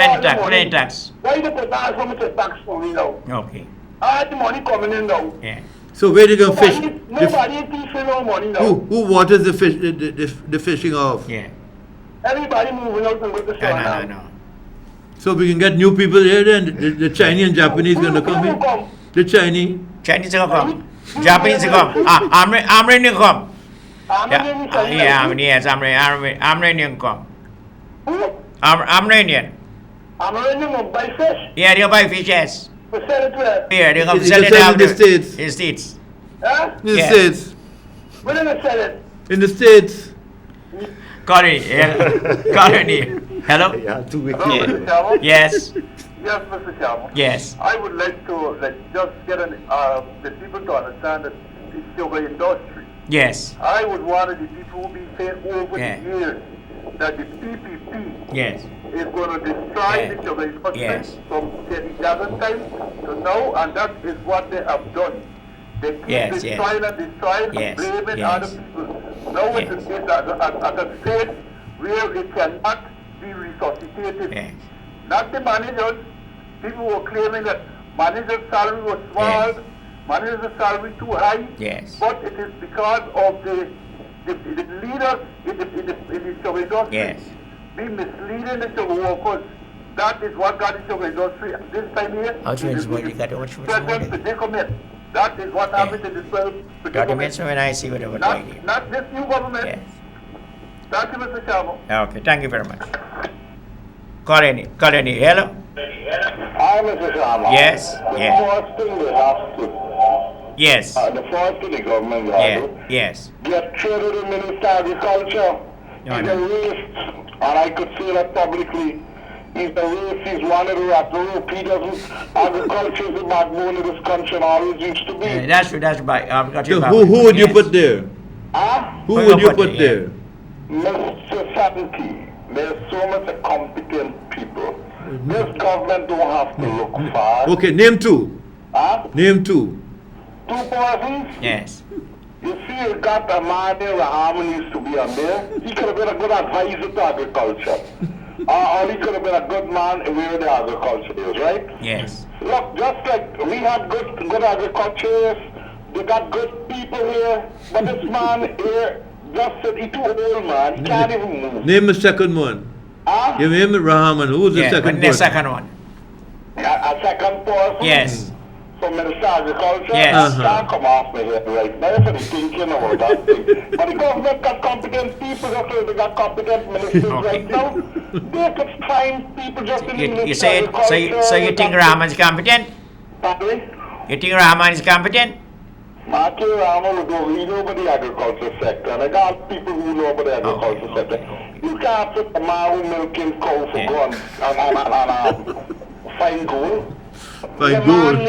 Plenty tax. Why you put down so much tax for me now? Okay. All the money coming in now. Yeah. So where they going to fish? Nobody is teaching no money now. Who waters the fish? The fishing off? Yeah. Everybody moving out and go to Suriname. No. So we can get new people here then? The Chinese and Japanese going to come in? The Chinese? Chinese will come. Japanese will come. Amrin will come. Yes, Amrin will come. Who? Amranian. Amranian will buy fish? Yeah, they'll buy fish, yes. We sell it where? Yeah, they're going to They sell it sell out in the States. In the States. Huh? In the Yeah. States. Where do they sell it? In the States. Colony. Hello? Yeah, 2 weeks. Hello, Mr. Sharma? Yes. Yes, Mr. Sharma. Yes. I would like to just get the people to understand that the sugar industry. Yes. I would want the people who be saying over Yeah. the years that the PPP Yes. is going to destroy Yeah. the sugar industry Yes. from the Jagan time to now, and that is what they have done. They keep Yes, destroying and destroying Yes, and blaming yes. other people. Now Yes. it is at a stage where it cannot be resuscitated. Yes. Not the managers. People were claiming that managers' salary was small, Yes. managers' salary too high. Yes. But it is because of the leaders in the sugar industry Yes. be misleading the sugar workers. That is what got the sugar industry at this time here. How much is what you got? How much is Present what? predicament. That is what happened in this Documents predicament. when I see whatever. Not this new government. Yes. Thank you, Mr. Sharma. Okay, thank you very much. Colony. Hello? Hi, Mr. Sharma. Yes, The yeah. first thing we have to, Yes. the first thing the government has Yeah. to Yes. get rid of the Minister of Agriculture. No, He's no. a racist, and I could say that publicly. He's a racist, he's one of the rap. He doesn't, agriculture is the backbone of this country and always used to be. That's true. That's right. So who would you put there? Huh? Who would you put there? Mr. Santi, there's so much competent people. This government don't have to look far. Okay, name two. Huh? Name two. Two persons? Yes. You see, you got a man there, Rahman used to be on there. He could have been a good advisor to agriculture. Or he could have been a good man where the agriculture is, right? Yes. Look, just like we had good agriculturists, they got good people here, but this man here, just said he too old, man. He can't even move. Name the second one. Huh? You name it Rahman. Who's the second The person? second one. A second person? Yes. For Minister of Agriculture? Yes. Can't come off my head right now. That's what he's thinking about that thing. But the government got competent people, just like they got competent ministers right now. They could find people just in the You Minister say of Agriculture. so you think Rahman is competent? Pardon? You think Rahman is competent? Marty Rama would go, he know about the agriculture sector, and I got people who know about the agriculture sector. You can't put a man who milking cow for gun and find gold. Find The gold. man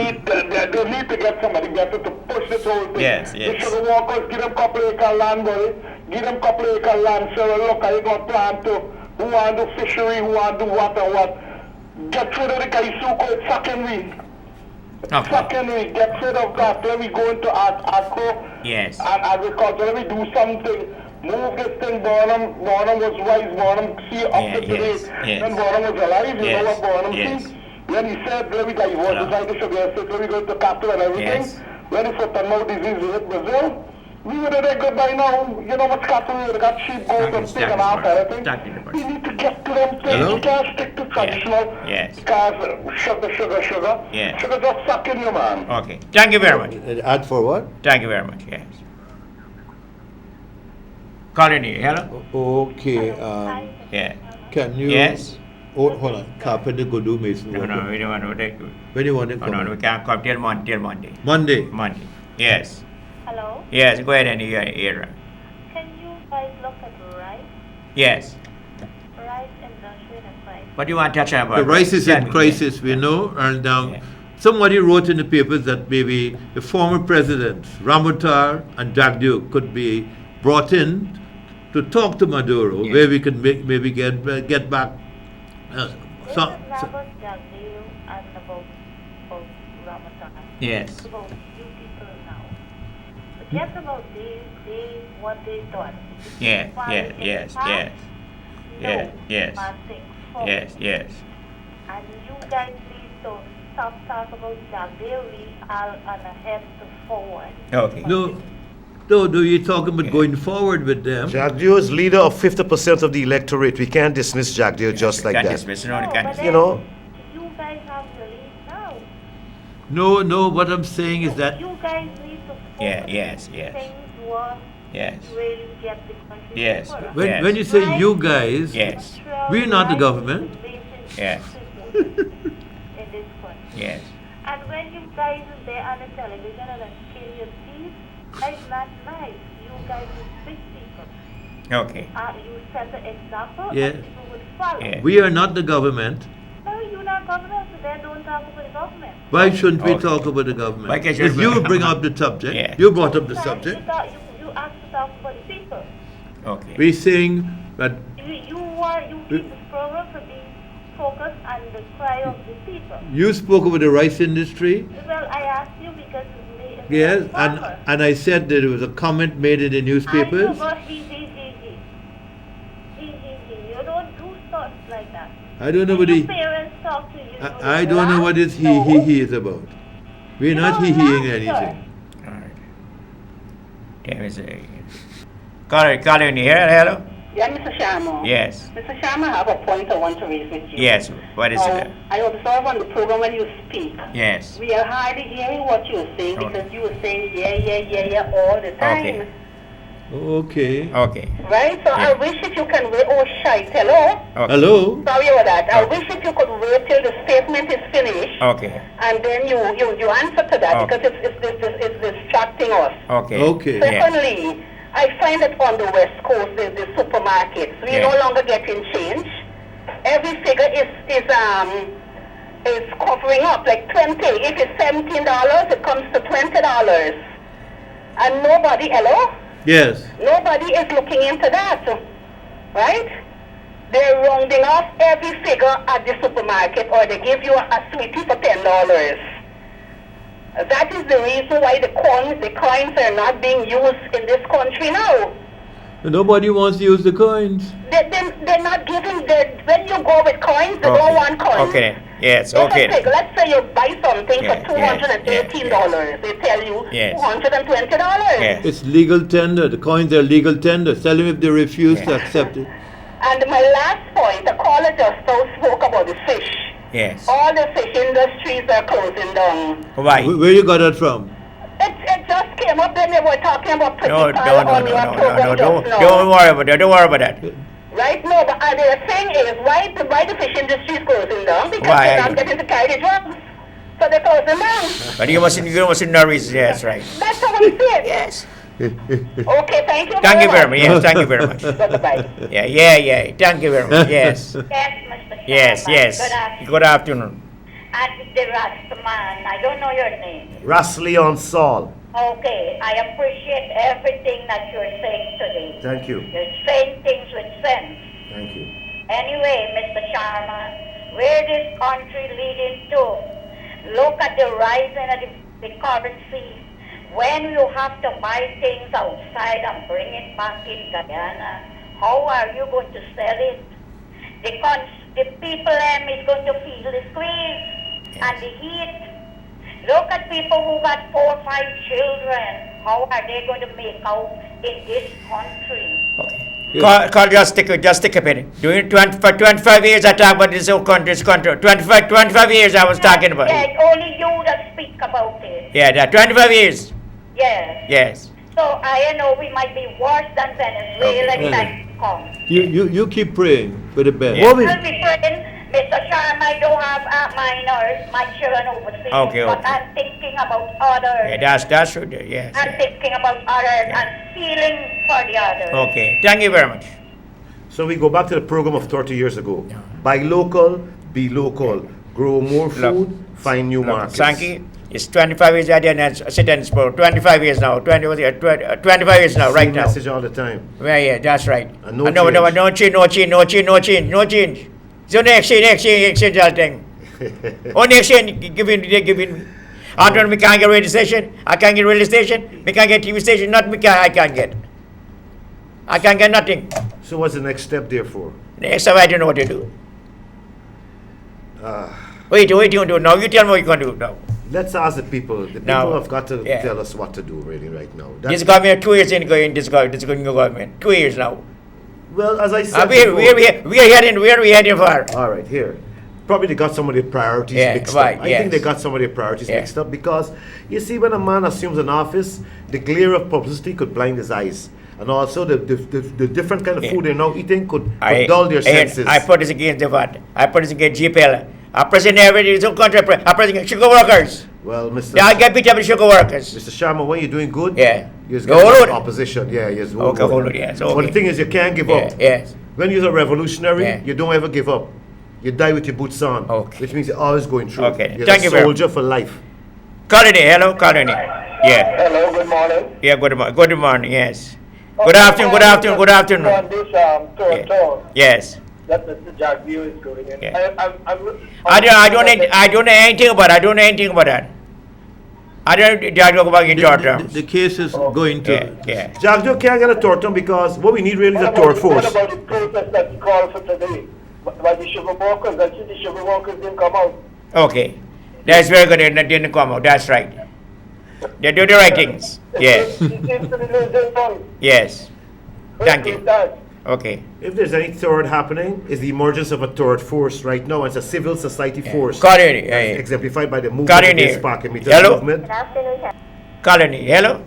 they need to get somebody better to push this whole thing. Yes, The yes. sugar workers, give them couple acre land, boy. Give them couple acre land, so look, how you going to plant to, who want to do fishery, who want to do what and what. Get rid of the guy so called fucking weed. Okay. Secondly, get rid of that. Let me go into agro Yes. and agriculture. Let me do something. Move this thing, Bonham. Bonham was wise. Bonham, see up to today. When Bonham was alive, you know what Bonham thinks? When he said, let me diversify the sugar estate, let me go to cattle and everything. When he said that no disease hit Brazil, we would have done good by now. You know what's cattle, they got sheep, goats, and pig and half everything. We need to get to them things. You can't stick to traditional. Because sugar. Yeah. Sugar just sucking you, man. Okay. Thank you very much. Add for what? Thank you very much. Yes. Colony, hello? Okay. Yeah. Can you? Yes. Oh, hold on. Carpenter go do mason work. No, we don't want to take. When you want to No, come? no, we can't come till Monday. Monday. Yes. Hello? Yes, go ahead and hear. Can you guys look at rice? Yes. Rice industry and rice. What do you want to touch on about? The rice is in crisis, we know, and somebody wrote in the papers that maybe the former presidents, Ramotar and Jagdeo, could be brought in to talk to Maduro, where we can maybe get back. About Jagdeo and about Ramotar. Yes. About you people now. Forget about what they done. Yes. And you guys need to stop talking about Jagdeo. We are on a head to forward. Okay. No, do you talking about going forward with them? Jagdeo is leader of 50% of the electorate. We can't dismiss Jagdeo just like that. You know? You guys have the lead now. No, what I'm saying is that. You guys need to focus things what really get the country forward. When you say you guys, we're not the government. Yes. In this country. Yes. And when you guys are there on the television and kill your teeth, that's not nice. You guys are big people. Okay. You set the example Yeah. and people would follow. Yeah. We are not the government. No, you're not government, so then don't talk about the government. Why shouldn't we talk about the government? Why can't Because you- you bring up the subject. Yeah. You brought up the subject. You asked to talk about the people. Okay. We're saying that You keep this program for being focused on the cry of the people. you spoke about the rice industry. Well, I asked you because it's Yes, and I said that there was a comment made in the newspapers. I know, but he. You don't do stuff like that. I don't know When what your he. parents talk to you. I don't know what this he is about. We're not he-heing anything. All right. Damn it. Colony here, hello? Yeah, Mr. Sharma. Yes. Mr. Sharma, I have a point I want to raise with you. Yes. What is it? I observe on the program when you speak. Yes. We are hardly hearing what you're saying because you are saying yeah all the time. Okay. Right? So I wish if you can wait. Oh, shite. Hello? Okay. Hello? Sorry about that. I wish if you could wait till the statement is finished. Okay. And then you answer to that because it's distracting us. Okay. Secondly, I find that on the West Coast, the supermarkets, we no longer getting change. Every figure is covering up, like 20. If it's $17, it comes to $20. And nobody, hello? Yes. Nobody is looking into that, right? They're rounding off every figure at the supermarket, or they give you a sweetie for $10. That is the reason why the coins are not being used in this country now. Nobody wants to use the coins. They're not giving, when you go with coins, they don't want coins. Okay. Yes. Let's say you buy something for $218. They tell you $220. It's legal tender. The coins are legal tender. Tell them if they refuse to accept it. And my last point, the caller just spoke about the fish. Yes. All the fish industries are closing down. Why? Where you got that from? It just came up when they were talking about No. Don't worry about that. Right? No, but the thing is, why the fish industry is closing down? Because they're not getting to carry the drugs. So they're closing down. But you must know reason. Yes, right. That's how we see it. Yes. Okay, thank you Thank you very much. Yes, thank you very much. Bye-bye. Yeah. Thank you very much. Yes. Yes, Mr. Yes. Good afternoon. And the Rastaman, I don't know your name. Rasleon Saul. Okay, I appreciate everything that you're saying today. Thank you. You're saying things with sense. Thank you. Anyway, Mr. Sharma, where this country leading to? Look at the rising of the currency. When you have to buy things outside and bring it back in Guyana, how are you going to sell it? The people is going to feel the squeeze and the heat. Look at people who got 4 or 5 children. How are they going to make out in this country? Okay. Carl, just stick a penny. For 25 years I talk about this whole country, 25 years I was talking about yeah, it. Only you that speak about it. Yeah, that 25 years. Yes. Yes. So I know we might be worse than Venezuela Okay. if time comes. You keep praying for the best. Yeah. I'll be praying, Mr. Sharma, I don't have minors, my children overseas, Okay, but okay. I'm thinking about others. Yeah, that's true. Yes. I'm thinking about others and feeling for the others. Okay. Thank you very much. So we go back to the program of 30 years ago. Buy local, be local. Grow more food, find new markets. Sankey, it's 25 years I didn't sit and spoke. 25 years now. 25 years now, right Same now. message all the time. Yeah, that's right. And no No change. So next exchange all thing. On exchange, giving. After we can't get radio station, I can't get radio station, we can't get TV station, I can't get. I can't get nothing. So what's the next step therefore? Next time I don't know what to do. Wait, you do now. You tell me what you're going to do now. Let's ask the people. The people Now, have got to yeah. tell us what to do really right now. This government 2 years in this government. 2 years now. Well, as I said Where are we heading for? All right, here. Probably they got some of their priorities mixed right, up. I think they got some of their priorities mixed up because, you see, when a man assumes an office, the glare of publicity could blind his eyes. And also the different kind of food they're now eating could dull their senses. I put this against the what? I put this against GPL. I present every country. I present sugar workers. Well, Mr. I get beat up with sugar workers. Mr. Sharma, when you're doing good, yeah, you're getting opposition. Yeah, yes. Okay, hold on, yes. Okay. But the thing is, you can't give up. Yes. When you're a revolutionary, you don't ever give up. You die with your boots on. Okay. Which means you're always going through. Okay. You're Thank a you very soldier for life. Colony, hello, Colony. Yeah. Hello, good morning. Yeah, good morning, yes. Good afternoon. On this Yes. that Mr. Jagview is going in. Yeah. I don't know anything about that. I don't talk about in short terms. The case is going to. Yeah. Jagjo can't get a tort term because what we need really is a tort force. What about the protest that's called for today by the sugar workers? That the sugar workers didn't come out. Okay. That's very good. It didn't come out. That's right. They do the right things. Yes. It seems to be losing fun. Yes. Thank you. Okay. If there's any tort happening, is the emergence of a tort force right now. It's a civil society force. Colony. Exemplified by the movement Colony. against parking meter Hello? movement. Colony. Hello?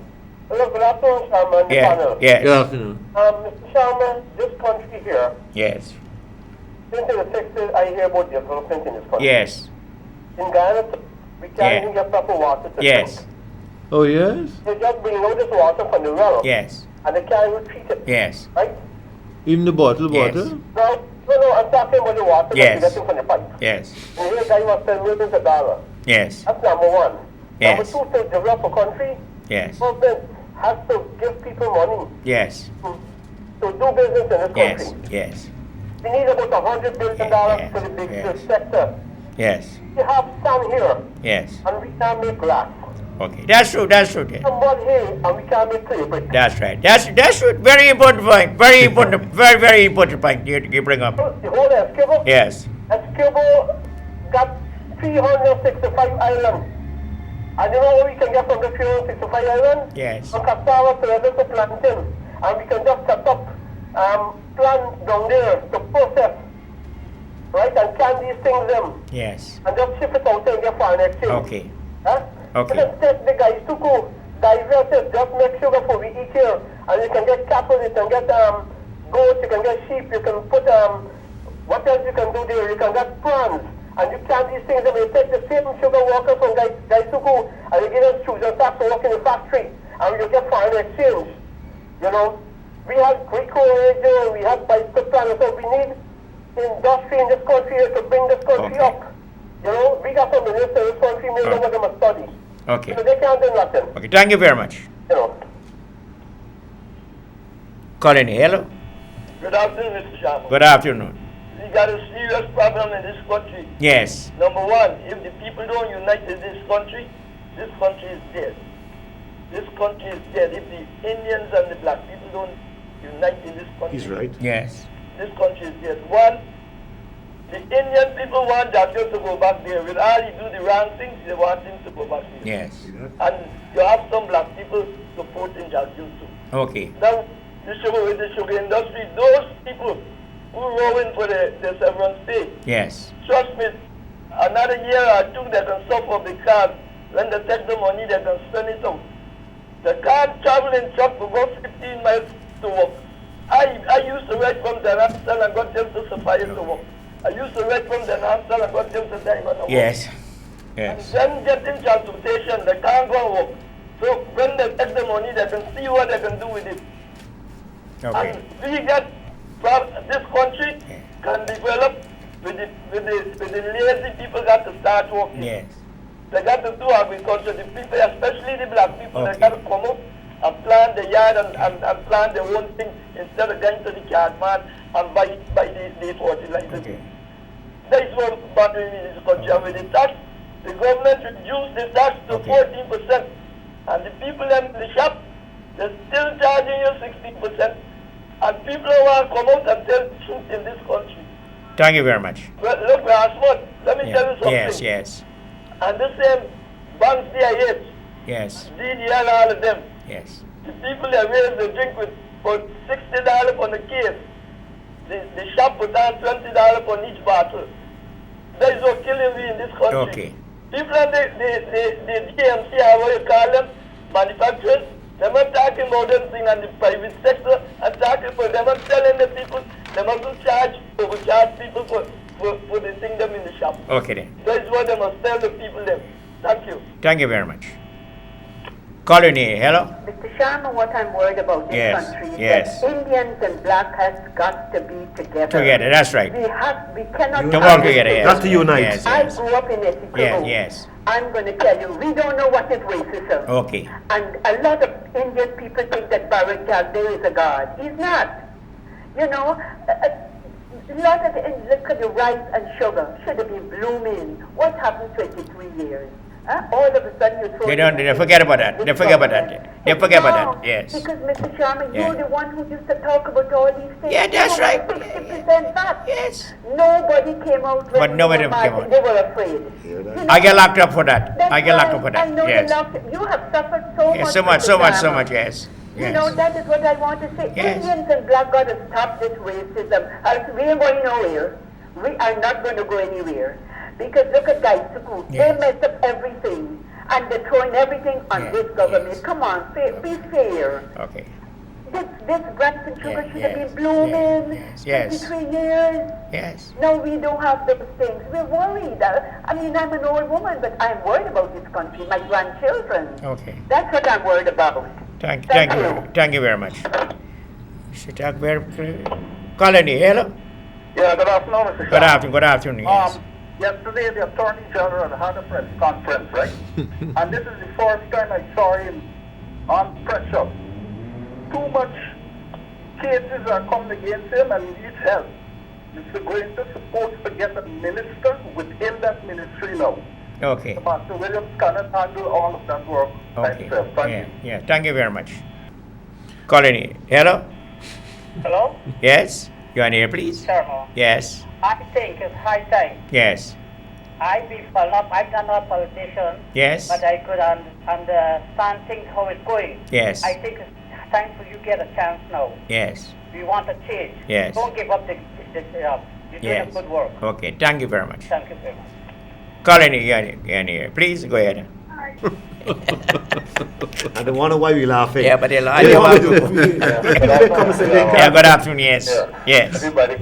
Hello, good afternoon, Sharma. Yes. Good afternoon. Mr. Sharma, this country here, Yes. since the 60s, I hear about development in this country. Yes. In Guyana, we can't even get proper water to Yes. drink. Oh, yes? They just bring out this water from the well. Yes. And they can't even treat it. Yes. Right? Even the bottled Yes. water? Now, no, I'm talking about the water Yes. that you're getting from the pipe. Yes. And here, guy was selling millions of dollars. Yes. That's number one. Yes. Number two, to develop a country, Yes. government has to give people money Yes. to do business in this Yes. country. Yes. We need about $100 billion for the big sector. Yes. You have sand here, Yes. and we can't make glass. Okay. That's true. Yeah. Some mud here, and we can't make clay bricks. That's right. That's true. Very important point. Very important. Very important point you bring up. The whole Esquivel, Yes. Esquivel got 365 islands. And you know what we can get from the 365 islands? Yes. From cassava to ready to plantain. And we can just set up plant down there to process. Right? And can these things them. Yes. And just ship it out and get foreign exchange. Okay. Huh? Okay. So just the guys to go divert it, just make sugar for we eat here. And you can get cattle, you can get goats, you can get sheep, you can put what else you can do there? You can get prawns. And you can these things, and you take the same sugar workers from guys to go and you give them shoes and socks to work in the factory and you get foreign exchange. You know? We have Greco radio, we have bicycle planners, so we need industry in this country here to bring this country up. You know, we got some ministers in this country, maybe some of them are study. Okay. So they can't do nothing. Okay. Thank you very much. You know. Colony. Hello. Good afternoon, Mr. Sharma. Good afternoon. The got a serious problem in this country. Yes. Number one, if the people don't unite in this country is dead. This country is dead. If the Indians and the black people don't unite in this country, He's right. Yes. this country is dead. One, the Indian people want Jackson to go back there. With all he do the wrong things, they want him to go back there. Yes. And you have some black people supporting Jackson too. Okay. Now, the sugar industry, those people who rowing for the severance pay, Yes. trust me, another year or two they can suffer because when they take the money, they can spend it out. They can't travel in truck for about 15 miles to work. I used to ride from the Amstel and got them to Sophia to work. I used to ride from the Amstel and got them to Diamond to work. Yes. And Yes. then getting transportation, they can't go and work. So when they take the money, they can see what they can do with it. Okay. And we get this country can develop with the lazy people got to start working. Yes. They got to do agriculture. The people, especially the black people, Okay. they got to come up and plant the yard and plant their own thing instead of going to the yard man and buy the fertilizer. Okay. That is what bothering me in this country. And with the tax, the government reduced the tax to 14%. And the people in the shop, they're still charging you 16%. And people want to come out and tell the truth in this country. Thank you very much. Well, look, Asmod, let me tell you something. Yes. Yes. And the same banks DIH, Yes. DDL, all of them. Yes. The people that raise the drink with for $60 on the case. The shop put down $20 on each bottle. That is what killing me in this country. Okay. People and the GMC, how you call them, manufacturers, they're not talking about them thing in the private sector and talking for them and telling the people they must overcharge people for the thing them in the shop. Okay then. That is what they must tell the people them. Thank you. Thank you very much. Colony, hello? Mr. Sharma, what I'm worried about this Yes, country is yes. that Indians and black has got to be together. Together, that's right. We cannot To work together, yes. Got to unite. Yes, I yes. grew up in Essex. Yes, yes. I'm going to tell you, we don't know what is racism. Okay. And a lot of Indian people think that Baron Calder is a god. He's not. You know, a lot of look at the rice and sugar should have been blooming. What happened 23 years? All of a sudden you throw... They forget about that. They forget about that. They forget about that. Yes. Because Mr. Sharma, Yeah. you're the one who used to talk about all these things. Yeah, that's You were right. 60% fat. Yes. Nobody came out when But nobody they were came marching. out. They were afraid. You know, I get locked up for that. that's I get locked why up for I that. know Yes. you have suffered so Yes, much. so much, Mr. so much, so Sharma. much, yes. You know, Yes. that is what I want to say. Yes. Indians and black got to stop this racism. We ain't going nowhere. We are not going to go anywhere. Because look at Guy Suku. Yes. They messed up everything. And they're throwing everything on Yes, this government. yes. Come on, be fair. Okay. This grass and sugar Yes, should have yes, been blooming. yes, yes. 23 years. Yes. No, we don't have those things. We're worried. I mean, I'm an old woman, but I'm worried about this country, my grandchildren. Okay. That's what I'm worried about. Thank Thank you. you. Thank you very much. Should talk very Colony, hello? Yeah, good afternoon, Mr. Good afternoon, good afternoon, yes. Yesterday, the Attorney General had a press conference, right? And this is the first time I saw him on pressure. Too much cases are coming against him and he needs help. Mr. Grant is supposed to get a minister within that ministry now. Okay. Master Williams cannot handle all of that work by Okay. himself. Thank Yeah, you. yeah. Thank you very much. Colony, hello? Hello? Yes? You are here, please? Sharma. Yes. I think it's high time. Yes. I'm not a politician, Yes. but I could understand things how it's going. Yes. I think it's time for you to get a chance now. Yes. We want a change. Yes. Don't give up the job. You're doing Yes. a good work. Okay. Thank you very much. Thank you very much. Colony, you are here. Please go ahead. I don't wonder why we laughing. Yeah, but they lie. They They want want to- to. Yeah, good afternoon. Yes. Yes. Everybody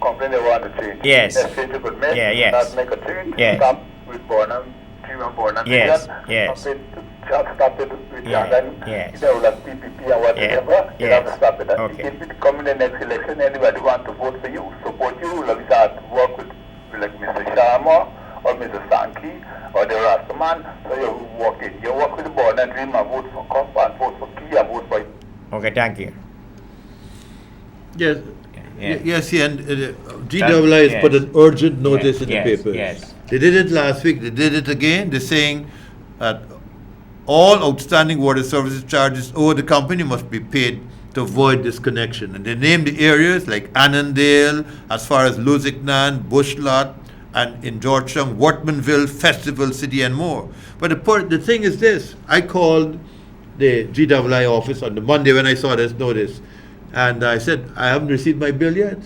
complain they want to change. Yes. That change you could make. Yeah, yes. Not make a change. Yes. Stop with Bonham, Freeman Bonham. Yes, yes. Stop it with Yeah, Yangan. yes. You know, like PPP and whatever. You have to yes. stop it. Okay. If it come in the next election, anybody want to vote for you, support you, like start work with like Mr. Sharma or Mr. Sankey or the Rastaman. So you work it. You work with the board and dream and vote for Comp and vote for Key and vote for Okay, thank you. Yes. Yeah. Yes, yeah, and GWI has put an urgent notice in the papers. Yes. They did it last week. They did it again. They're saying that all outstanding water services charges owed the company must be paid to avoid disconnection. And they named the areas like Annandale, as far as Lusignan, Bushlot, and in Georgetown, Wortmanville, Festival City, and more. But the thing is this: I called the GWI office on the Monday when I saw this notice, and I said, I haven't received my bill yet.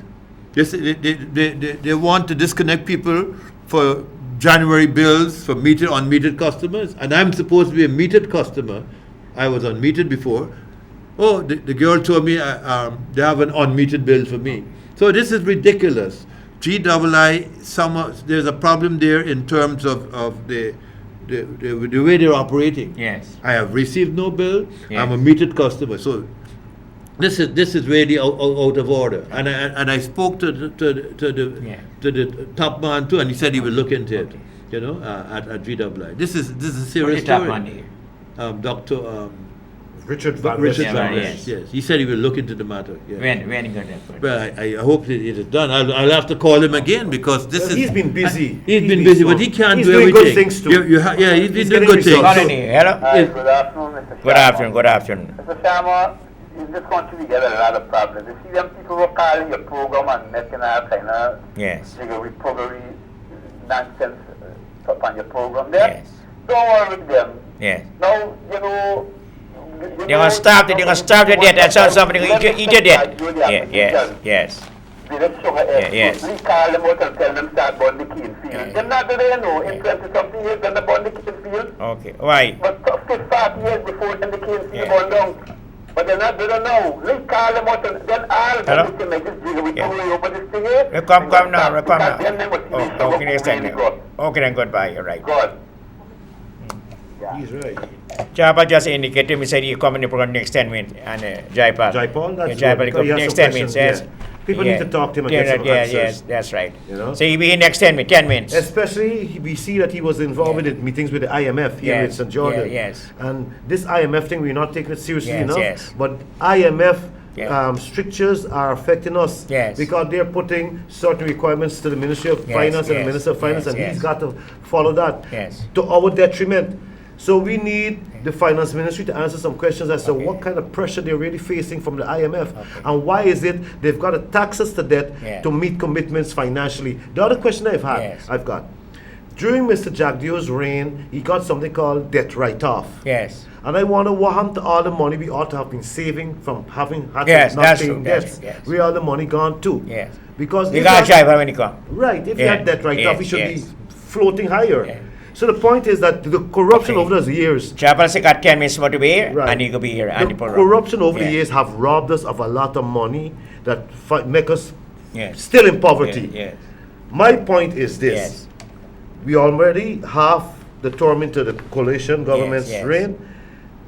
They want to disconnect people for January bills for unmetered customers, and I'm supposed to be a metered customer. I was unmetered before. Oh, the girl told me they have an unmetered bill for me. So this is ridiculous. GWI, there's a problem there in terms of the way they're operating. Yes. I have received no bill. Yes. I'm a metered customer. So this is really out of order. And I spoke to the top man too, and he said he will look into it. You know, at GWI. This is a serious story. Top man here? Dr. Richard Van yes. Yes, he said he will look into the matter. Yes. When he got that part? Well, I hope it is done. I'll have to call him again because this is. He's been busy. He's been busy, but he can't do everything. He's doing good things too. He's been doing good things. Colony, hello? Hi, good afternoon, Mr. Good afternoon, good afternoon. Mr. Sharma, in this country we get a lot of problems. You see them people who calling your program and making all kind of jiggery nonsense upon your program there. Yes. Don't worry with them. Yes. Now, you know, They're gonna stop the debt. That's how somebody eat the debt. Yes. We just show her yes. We call them out and tell them start burn the cane field. They're not there, no. In 20-something years, they're not burn the cane field. Okay. Why? But 50 years before, then the cane field burned down. But they're not there now. We call them out and then all of them can make this deal. We pull over this thing here. Come now. Okay, next time. Okay, then goodbye. You're right. God. He's right. Japa just indicated me said he come in the program next 10 minutes and Jaipal. That's Jaipal come next 10 minutes. Yes. People need to talk to him and get some answers. Yes, that's right. You know? So he'll be here next 10 minutes. Especially, we see that he was involved in meetings with the IMF here in St. Jordan. Yes. And this IMF thing, we're not taking it seriously enough. Yes. But IMF strictures are affecting us because they're putting certain requirements to the Ministry of Finance and the Minister of Finance, and he's got to follow that to our detriment. So we need the finance ministry to answer some questions as to what kind of pressure they're really facing from the IMF and why is it they've got to tax us to death to meet commitments financially. The other question I've got, during Mr. Jagdio's reign, he got something called debt write-off. Yes. And I wonder what happened to all the money we ought to have been saving from having not paying debts. Where all the money gone to? Yes. Because we got Jaipa when he come. Right. If you had debt write-off, we should be floating higher. So the point is that the corruption over those years. Jabal said got 10 minutes more to be here, and he could be here. The corruption over the years have robbed us of a lot of money that make us still in poverty. My point is this: we already half the term into the coalition government's reign,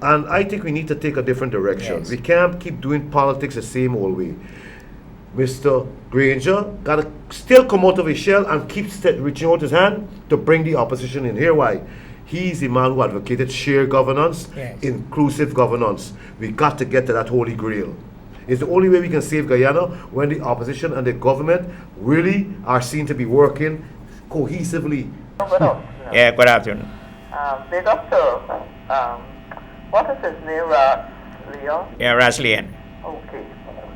and I think we need to take a different direction. We can't keep doing politics the same old way. Mr. Granger got to still come out of his shell and keep reaching out his hand to bring the opposition in. Here why? He's the man who advocated shared governance, inclusive governance. We got to get to that holy grail. It's the only way we can save Guyana when the opposition and the government really are seen to be working cohesively. Good afternoon. The doctor, what is his name? Leon? Raslian. Okay.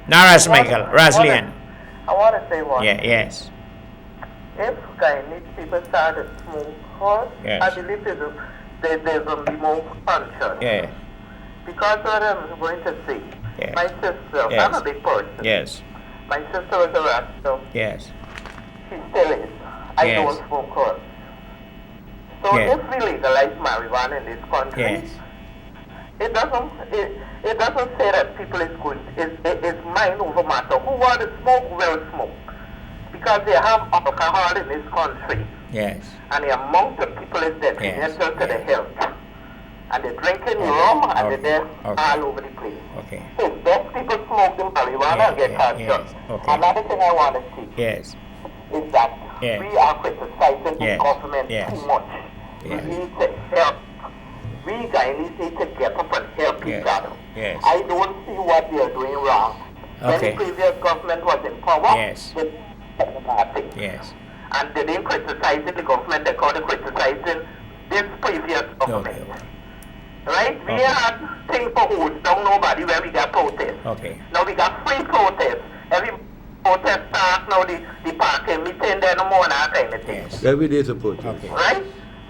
Not Ras Michael, Raslian. I want to say one. Yes. If Guyanese people start to smoke hot, I believe they will be more conscious. Because what I'm going to say, my sister, I'm a big person. Yes. My sister was a rapper. Yes. She still is. I don't smoke hot. So if we legalize marijuana in this country, it doesn't say that people is good. It's mind over matter. Who want to smoke will smoke. Because they have alcohol in this country. Yes. And the amount of people is detrimental to the health. And they're drinking rum and they're all over the place. So those people smoke the marijuana and get cancer. Another thing I want to say is that we are criticizing the government too much. We need to help. We Guyanese need to get up and help each other. I don't see what they are doing wrong. When the previous government was in power, they the party. Yes. And they didn't criticize the government, they called it criticizing this previous government. Okay. Right? We had things for who's down nobody where we got protest. Okay. Now we got free protest. Every protest starts now, the parking meeting there no more and that kind of thing. Yes. Every day is a protest. Okay. Right?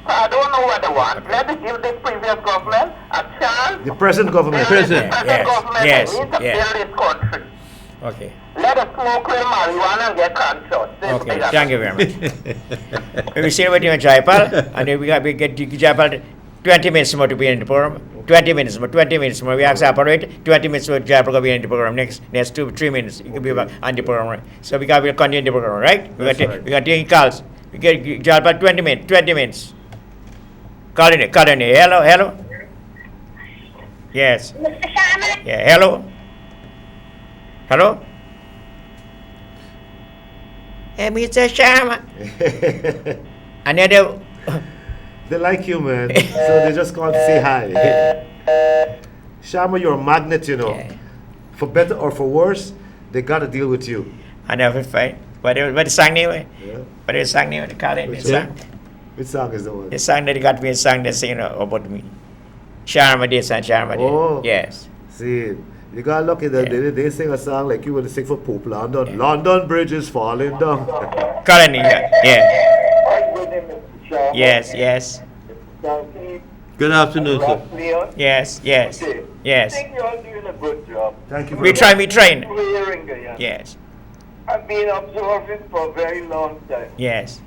So I don't know what they want. Let me give this previous government a chance. The present government. Present. The government Yes. needs to Yes. build this country. Okay. Let us smoke real marijuana and get conscious. Okay. Thank you very much. We see what you in Jaipal, and then we get to Jaipal 20 minutes more to be in the program. 20 minutes more. 20 minutes more. We ask operate. 20 minutes more. Jaipal will be in the program. Next 2-3 minutes, you can be back on the program. Right? So we got to continue the program, right? We got taking calls. We get Jaipal 20 minutes. 20 minutes. Call in. Hello. Yes. Mr. Sharma? Yeah. Hello. Hey, Mr. Sharma. Another. They like you, man. So they just called to say hi. Sharma, you're a magnet, you know. Yeah. For better or for worse, they got to deal with you. I never fight. What the song name? Yeah. What is the song name? They call it. The song. Which song is the one? The song that got me a song that saying about me. Sharma this and Sharma that. Oh. Yes. See, you got lucky that they sing a song like you would sing for Pope London. Yeah. London Bridge is falling down. Colony, yeah. Hi, good day, Mr. Sharma. Yes. Good afternoon, sir. Yes. Okay. Yes. I think you're all doing a good job. Thank you We very much. train. Here in Guyana. Yes. I've been observing for a very long time Yes.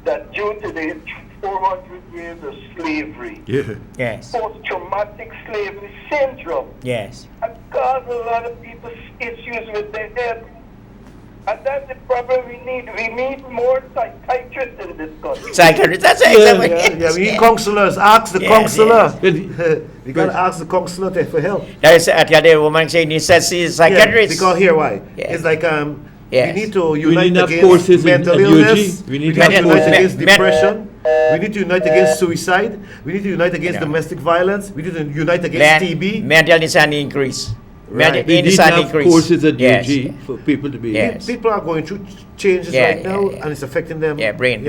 that due to the 400 years of slavery, Yeah. Yes. post-traumatic slavery syndrome, Yes. has caused a lot of people's issues with their head. And that's the problem we need. We need more psychiatrists in this country. Psychiatrist. That's Yeah, exactly. we need counselors. Ask the Yes, counselor. You got to ask the counselor for help. That is at the other woman saying he says she's Yeah, psychiatrist. because here why? Yes. It's like Yes. we need to We unite need enough against courses in mental UG. illness. We need We need enough to unite courses. against Men- depression. We need to unite against suicide. We need to unite against Yeah. domestic violence. We need to unite against Land- TB. Mental insanity increase. Right. Mental We need insanity enough increase. courses at Yes. UG for people to be. Yes. People are going through changes Yeah, right yeah, now, yeah. and it's affecting them. Yeah, brain.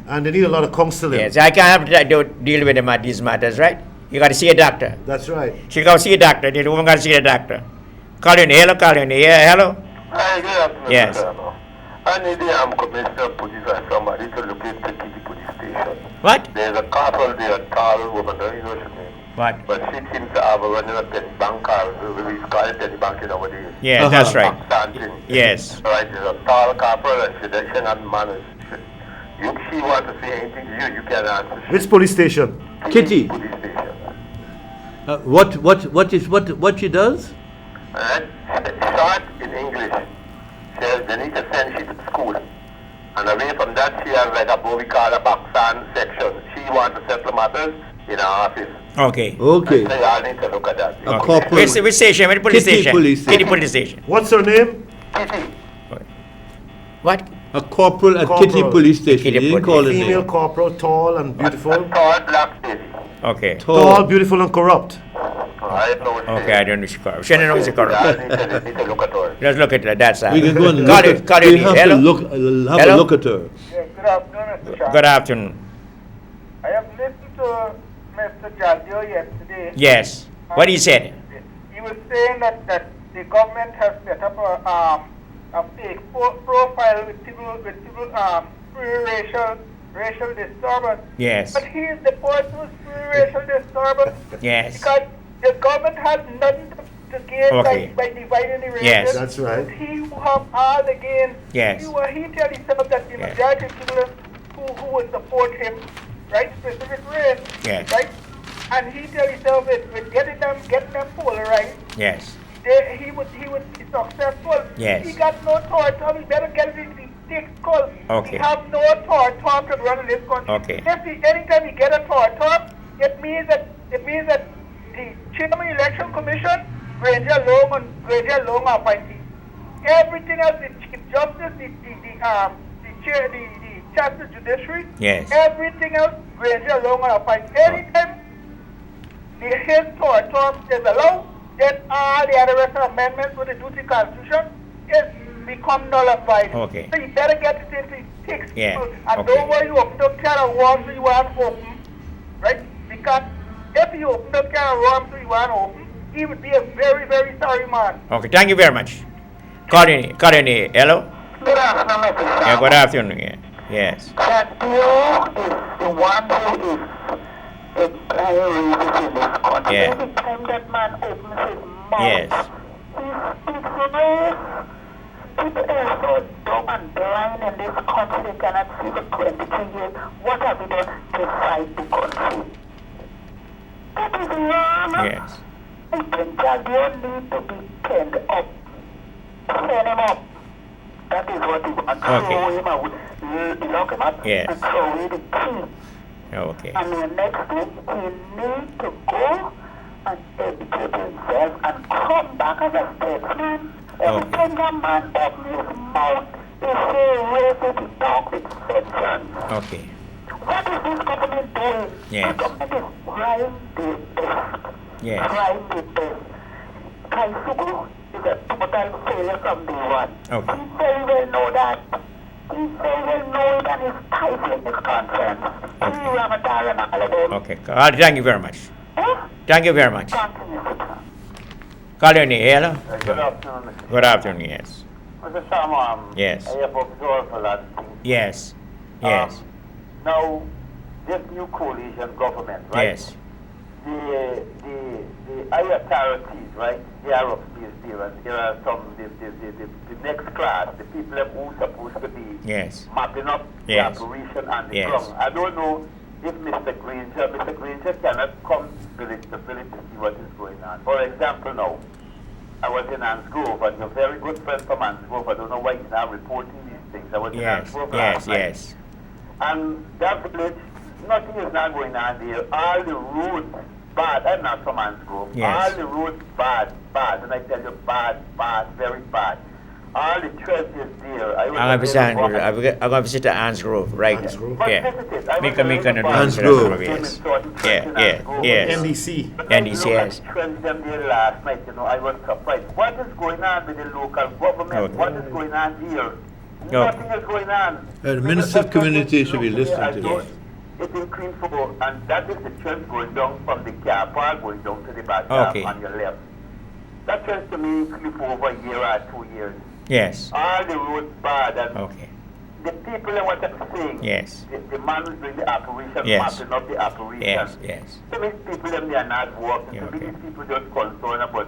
And they need a lot of counseling. Yes. I can't have to deal with them at these matters, right? You got to see a doctor. That's right. She got to see a doctor. The woman got to see a doctor. Call in. Hello. Yeah. Hello. Hi, good afternoon. Yes. Sir. I need the commissioner of police and somebody to look into the police station. What? There's a couple there, a tall woman, I don't know her name. What? But she seems to have a running a penny bank card. We call it penny banking nowadays. Yeah, that's right. Standing. Yes. Right, there's a tall corporal and she not manners. She wants to say anything to you, you can answer. Which police station? Kitty. Police station. What she does? Alright? Short in English. Says they need to send she to school. And away from that, she has like what we call a backstand section. She wants to settle matters in her office. Okay. Okay. So y'all need to look at that. A corporal. Which station? Which police Kitty station? police station. Kitty police station. What's her name? Kitty. What? A corporal at Corporal. Kitty Police Station. Kitty He didn't Police. call his Female name. corporal, tall and beautiful. Tall black lady. Okay. Tall, beautiful, and corrupt. I know what Okay, I don't know she corrupt. She don't know she's Y'all corrupt. need to look at her. Let's look at that side. We can go and Call look it. at. Call We it. have Hello. to have Hello? a look at her. Yes, good afternoon, Mr. Sharma. Good afternoon. I have listened to Mr. Jaldio yesterday. Yes. What he said? He was saying that the government has set up a fake profile with people racial disturbance. Yes. But he is the person who's racial disturbance. Yes. Because the government has nothing to gain Okay. by dividing the races. Yes. That's right. He who have all the gain. Yes. He tell himself that the Yes. majority of people who would support him, right, specific race, Yes. right, and he tell himself with getting them polarized, Yes. he would be successful. Yes. He got no thought, so he better get it in the thick skull. Okay. He have no thought to run in this country. Okay. Anytime he get a thought, it means that the Chairman Election Commission, Granger Long appointee. Everything else, the Chief Justice, the Chair, the Chancellor Judiciary, Yes. everything else, Granger Long appointee. Anytime his term is allowed, then all the other rest of amendments with the duty constitution is become nullified. Okay. So you better get it into fix Yeah. people. And Okay. don't worry, you open up can of worms you want open, right? Because if you open up can of worms you want open, he would be a very, very sorry man. Okay, thank you very much. Colony, hello? Good afternoon, Mr. Yeah, good afternoon. Yeah. Yes. Shakio is the one who is implying racism in this country. Yeah. Every time that man opens his mouth, Yes. he speaks race. People are so dumb and blind in this country, they cannot see for 23 years. What have we done to fight the country? That is wrong. Yes. I think Shakio needs to be pinned up. Send him up. That is what he wants. Okay. Throw him out. Lock him up Yes. and throw away the key. Okay. And the next thing, he needs to go and educate himself and come back as a statesman. Every time that man opens his mouth, he says racist, he talks with vengeance. Okay. What is this government doing? Yes. The government is trying their best. Yes. Trying their best. Kaisugu is a total failure from day one. Okay. He very well know that. He very well know it and he's stifling his conscience. Okay. He Ramadan and all of them. Okay. Thank you very much. Huh? Thank you very much. Thank you, Mr. Trump. Colony, hello? Good afternoon, Mr. Good afternoon, yes. Mr. Sam, Yes. I have observed a lot of things. Yes. Yes. Now, this new coalition government, right? Yes. The higher authorities, right? They are upstairs there, and there are some the next class, the people who are supposed to be Yes. mapping up Yes. the operation and the Yes. ground. I don't know if Mr. Granger cannot come to the village to see what is going on. For example, now, I was in Ansgrove, and you're a very good friend from Ansgrove. I don't know why he's now reporting these things. I was in Yes. Ansgrove Yes. last night. Yes. And that village, nothing is not going on there. All the roads bad. I'm not from Ansgrove. Yes. All the roads bad. And I tell you, bad, very bad. All the treasures there. I'm going to visit Ansgrove, right? But Yeah. visit it. I Make was a there Ansgrove. yes. Yes. Yes. NDC. NDC, yes. Trends them there last night, I was surprised. What is going on with the local government? Okay. What is going on here? Okay. Nothing is going on. The Minister of Community should be listening to this. this. It's in Queen's and that is the trend going down from the car park, going down to the back Okay. on your left. That trend to me clip over a year or 2 years. Yes. All the roads bad, and Okay. the people are what I'm saying. Yes. The man who's doing the operation, Yes. mapping up the operation. Yes. Yes. So many people them they are not working. Yeah, So okay. these people just concerned about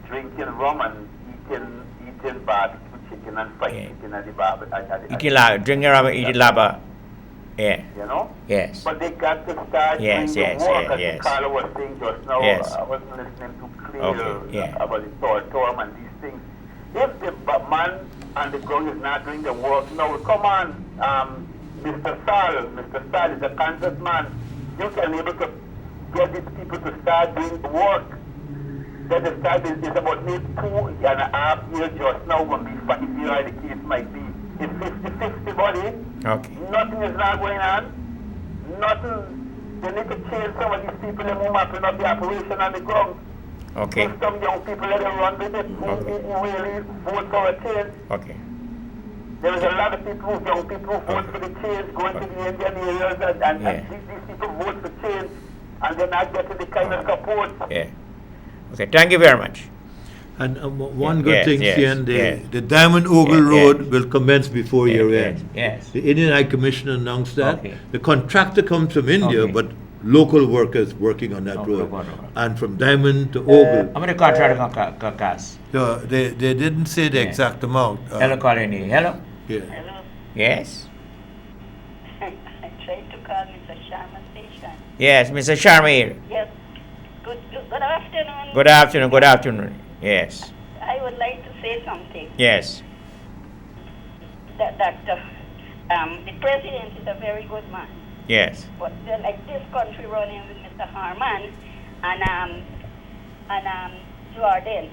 drinking rum and eating barbecue chicken and fried Yeah. chicken at the barbecue. Eating lava, drinking lava, eating lava. Yeah. You know? Yes. But they got to start Yes, doing yes, the work, yes, as yes. the caller was saying just now. Yes. I wasn't listening to clear Okay, yeah. about the storm and these things. If the man on the ground is not doing the work, no, come on, Mr. Stahl is a conscious man. You can be able to get these people to start doing the work. Then the start is about maybe 2.5 years just now, going to be 5 years, the case might be. It's 50-50 money. Okay. Nothing is not going on. Nothing. They need to change some of these people who are mapping up the operation on the ground. Okay. If some young people let them run with it who really vote for a change. Okay. There is a lot of people, young people who vote for the change, going to the Indian areas and these people vote for change and they're not getting the kind of support. Yeah. Okay. Thank you very much. And one good Yes, thing, yes, Sian, yes. the Diamond Oval Yes, Road yes. will commence before Yes, year yes, end. yes. The Indian High Commission announced that. Okay. The contractor comes from India, Okay. but local workers working on that Okay, road. wonderful. And from Diamond to Oval. How many contracts can cost? So they didn't say the Yeah. exact amount. Hello, Colony. Hello. Yeah. Hello. Yes. I tried to call Mr. Sharma Station. Yes, Mr. Sharma here. Yes. Good afternoon. Good afternoon. Good afternoon. Yes. I would like to say something. Yes. That the president is a very good man. Yes. But like this country running with Mr. Harman and Jordan.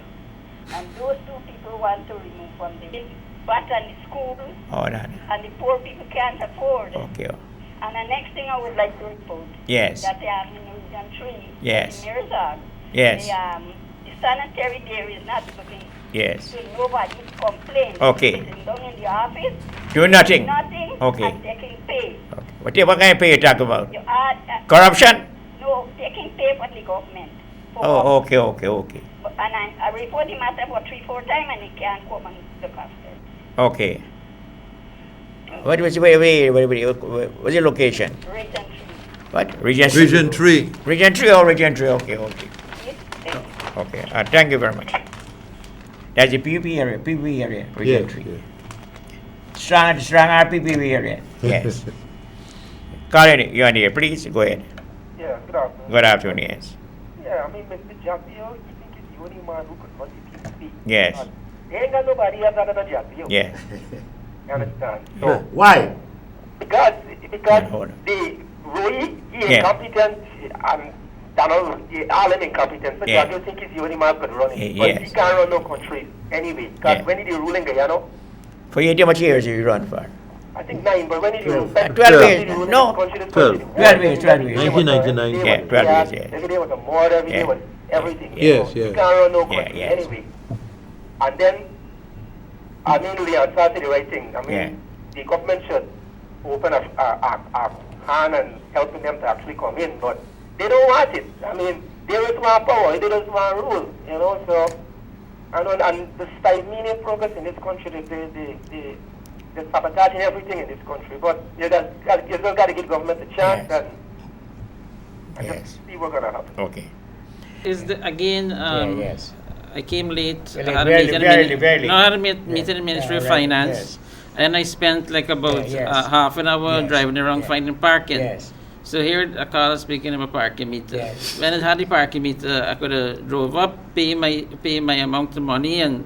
And those two people want to remove from the but and the school Oh, no. and the poor people can't afford. Okay. And the next thing I would like to report Yes. that in Region 3 Yes. in Mirzag, Yes. the sanitary there is not looking Yes. With nobody complain. Okay. Sitting down in the office. Do nothing. Nothing. Okay. And taking pay. Okay. What kind of pay you talk about? You add, Corruption? no, taking pay from the government. Oh, okay. And I report the matter for 3-4 times and he can't come and look after it. Okay. What's your location? Region 3. What? Region 3. Region 3. Region 3 or Region 3? Okay. Yes, thank you. Okay. Thank you very much. That's the PPP area, Region 3. Strong RPP area. Yes. Colin, you're on here. Please go ahead. Yeah, good afternoon. Good afternoon, yes. Yeah, I mean, Mr. Jackie, you think he's the only man who could run the PPP? Yes. There ain't got nobody else other than Jackie. Yes. You understand? So, why? Because Hold on. the Roy, he Yeah. incompetent, and Donald, all them incompetent. So Yeah. Jackie think he's the only man who could run it. But Yes. he can't run no country anyway. Because Yeah. when he did rule in Guyana, For you, how much years you run for? I think 9, but when he did rule, 12 years. No. 12. 12 years, 12 years. 1999. Yeah, 12 years, yeah. Every day was a murder, every day Yeah. was everything. Yes, He yes. can't run no Yeah, country yes. anyway. And then, I mean, we are starting the right thing. I mean, Yeah. the government should open a hand and helping them to actually come in, but they don't want it. I mean, they just want power, they just want rule, you know, so, and the stymie progress in this country, they're sabotaging everything in this country, but you just got to give government a chance Yes. and Yes. just see what's going to happen. Okay. Is the, again, yes. I came late. Well, I had a barely, meeting barely, barely. No, I had a meeting in the Ministry of right, Finance. yes. And I spent like about yes. half an hour Yes. driving around Yeah. finding parking. Yes. So here a caller speaking of a parking meter. Yes. When I had the parking meter, I could have drove up, pay my amount of money and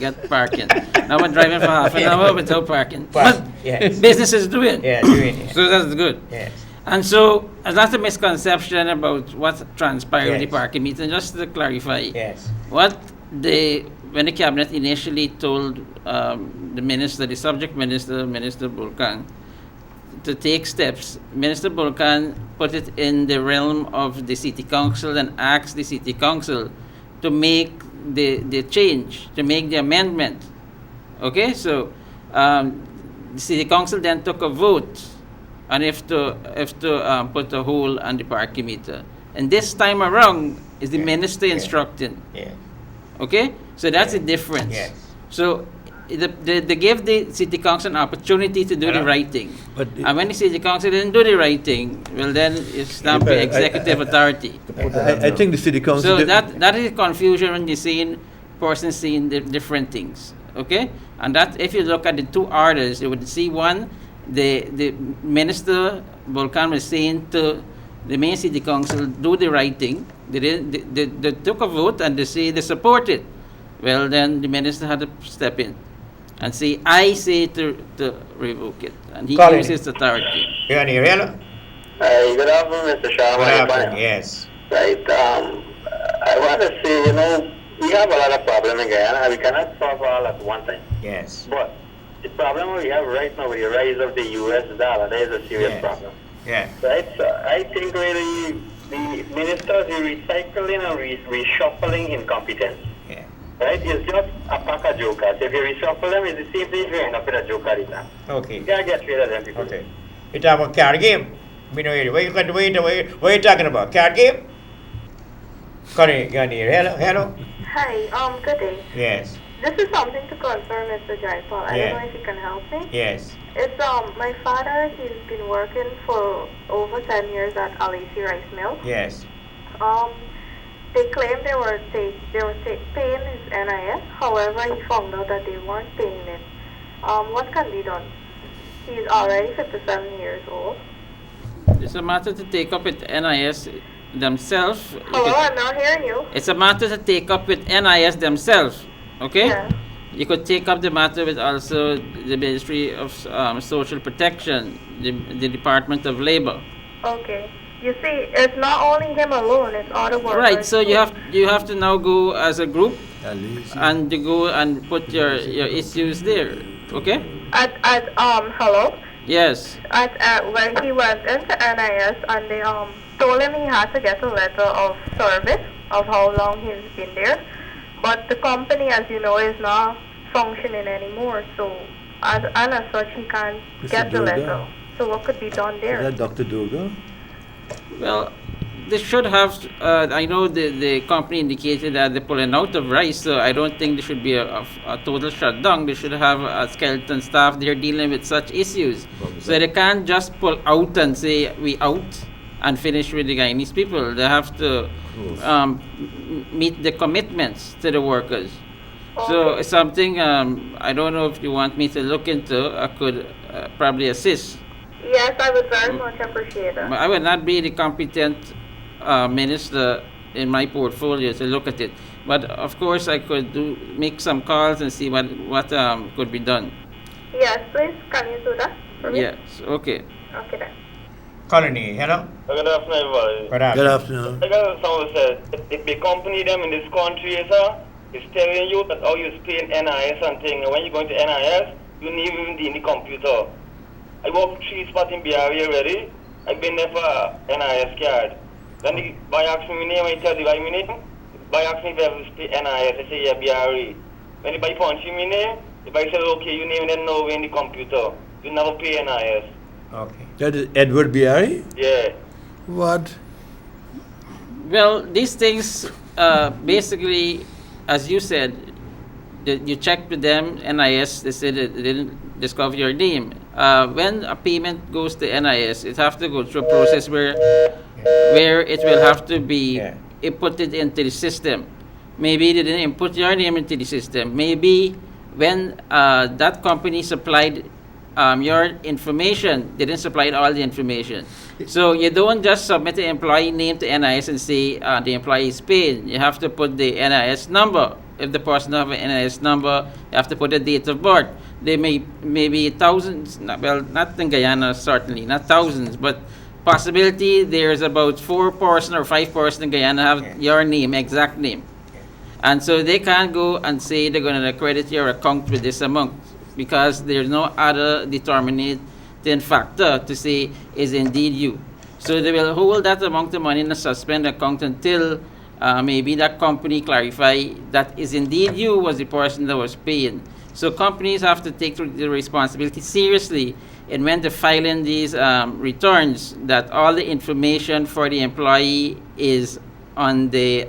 get parking. Now I'm driving for half an hour without parking. But Yes. business is doing. Yeah, doing it. So that's good. Yes. And so that's a misconception about what transpired with the Yes. parking meter. Just to clarify, Yes. when the cabinet initially told the minister, the subject minister, Minister Bulkan, to take steps, Minister Bulkan put it in the realm of the city council and asked the city council to make the change, to make the amendment. Okay, so the city council then took a vote and if to put a hold on the parking meter. And this time around is the minister instructing. Yeah. Okay, so that's the difference. Yes. So they gave the city council an opportunity to do the right thing. And when the city council didn't do the right thing, well then it's not the executive authority. I think the city council. So that is confusion when you're seeing persons saying different things. Okay, and that if you look at the two orders, you would see one, the minister Volcan was saying to the main city council, do the right thing. They took a vote and they say they support it. Well, then the minister had to step in and say, I say to revoke it. And he Colin. uses authority. You on here, hello? Hi, good afternoon, Mr. Sharma. Good afternoon, yes. Right, I want to say, we have a lot of problems in Guyana, and we cannot solve all at one time. Yes. But the problem we have right now with the rise of the US dollar, that is a serious Yes. problem. Yeah. Right, so I think really the ministers are recycling and reshuffling incompetence. Yeah. Right, it's just a pack of jokers. If you reshuffle them, it's the same thing you end up with a joker this time. Okay. You gotta get rid of them people. Okay. You talking about card game? We know it. What you talking about? Card game? Colin, you on here, hello? Hi, good day. Yes. This is something to concern Mr. Jaipal. I don't know if you can help me. Yes. It's my father. He's been working for over 10 years at Alesi Rice Mill. Yes. They claimed they were paying his NIS. However, he found out that they weren't paying it. What can be done? He's already 57 years old. It's a matter to take up with NIS themselves. Hello, I'm not hearing you. It's a matter to take up with NIS themselves. Okay? Yeah. You could take up the matter with also the Ministry of Social Protection, the Department of Labor. Okay. You see, it's not only him alone, it's other workers. Right, so too. you have to now go as a group and to go and put your issues there. Okay? Hello? Yes. When he went into NIS and they told him he had to get a letter of service of how long he's been there. But the company, as you know, is not functioning anymore. So, as such, he can't get the letter. So, what could be done there? Is that Dr. Durga? Well, they should have. I know the company indicated that they're pulling out of rice, so I don't think there should be a total shutdown. They should have a skeleton staff there dealing with such issues. So they can't just pull out and say we out and finish with the Guyanese people. They have to meet the commitments to the workers. So it's something I don't know if you want me to look into. I could probably assist. Yes, I would very much appreciate it. I would not be the competent minister in my portfolio to look at it, but of course I could make some calls and see what could be done. Yes, please. Can you do that for me? Yes. Okay. Okay then. Colony, hello. Good afternoon, everybody. Good afternoon. I got someone said if the company them in this country is telling you that you paying NIS and thing, and when you go into NIS, you need even the computer. I work 3 spots in BRE already. I've been there for NIS card. Then the buy asks me my name, I tell the buy my name. Buy asks me if I have to pay NIS, I say yeah, BRE. When the buy punch my name, the buy says okay, you name then no in the computer. You never pay NIS. Okay. That is Edward Biari? Yeah. What? Well, these things basically, as you said, you check with them, NIS, they said they didn't discover your name. When a payment goes to NIS, it has to go through a process where it will have to be inputted into the system. Maybe they didn't input your name into the system. Maybe when that company supplied your information, they didn't supply all the information. So you don't just submit the employee name to NIS and say the employee is paid. You have to put the NIS number. If the person have an NIS number, you have to put the date of birth. There may be thousands, well, not in Guyana certainly, not thousands, but possibility there's about 4 person or 5 person in Guyana have your name, exact name. And so they can't go and say they're going to credit your account with this amount because there's no other determining factor to say is indeed you. So they will hold that amount of money in a suspend account until maybe that company clarify that is indeed you was the person that was paying. So companies have to take the responsibility seriously and when they're filing these returns that all the information for the employee is on the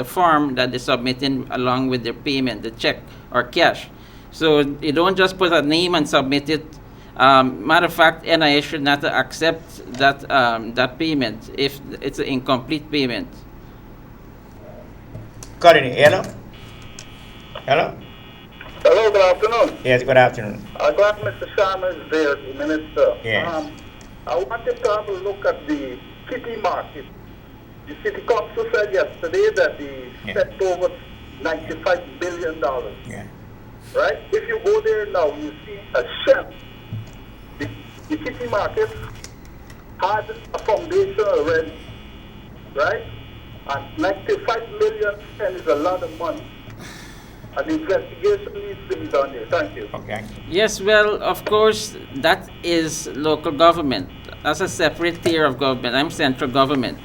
form that they're submitting along with their payment, the check or cash. So you don't just put a name and submit it. Matter of fact, NIS should not accept that payment if it's an incomplete payment. Colony, hello? Hello? Hello, good afternoon. Yes, good afternoon. I'm glad Mr. Sharma is there, the minister. Yes. I wanted to have a look at the city market. The city council said yesterday that they spent over $95 billion. Yeah. Right? If you go there now, you see a shelf. The city market had a foundation already. Right? And $95 million is a lot of money. An investigation needs to be done there. Thank you. Okay. Yes, well, of course, that is local government. That's a separate tier of government. I'm central government.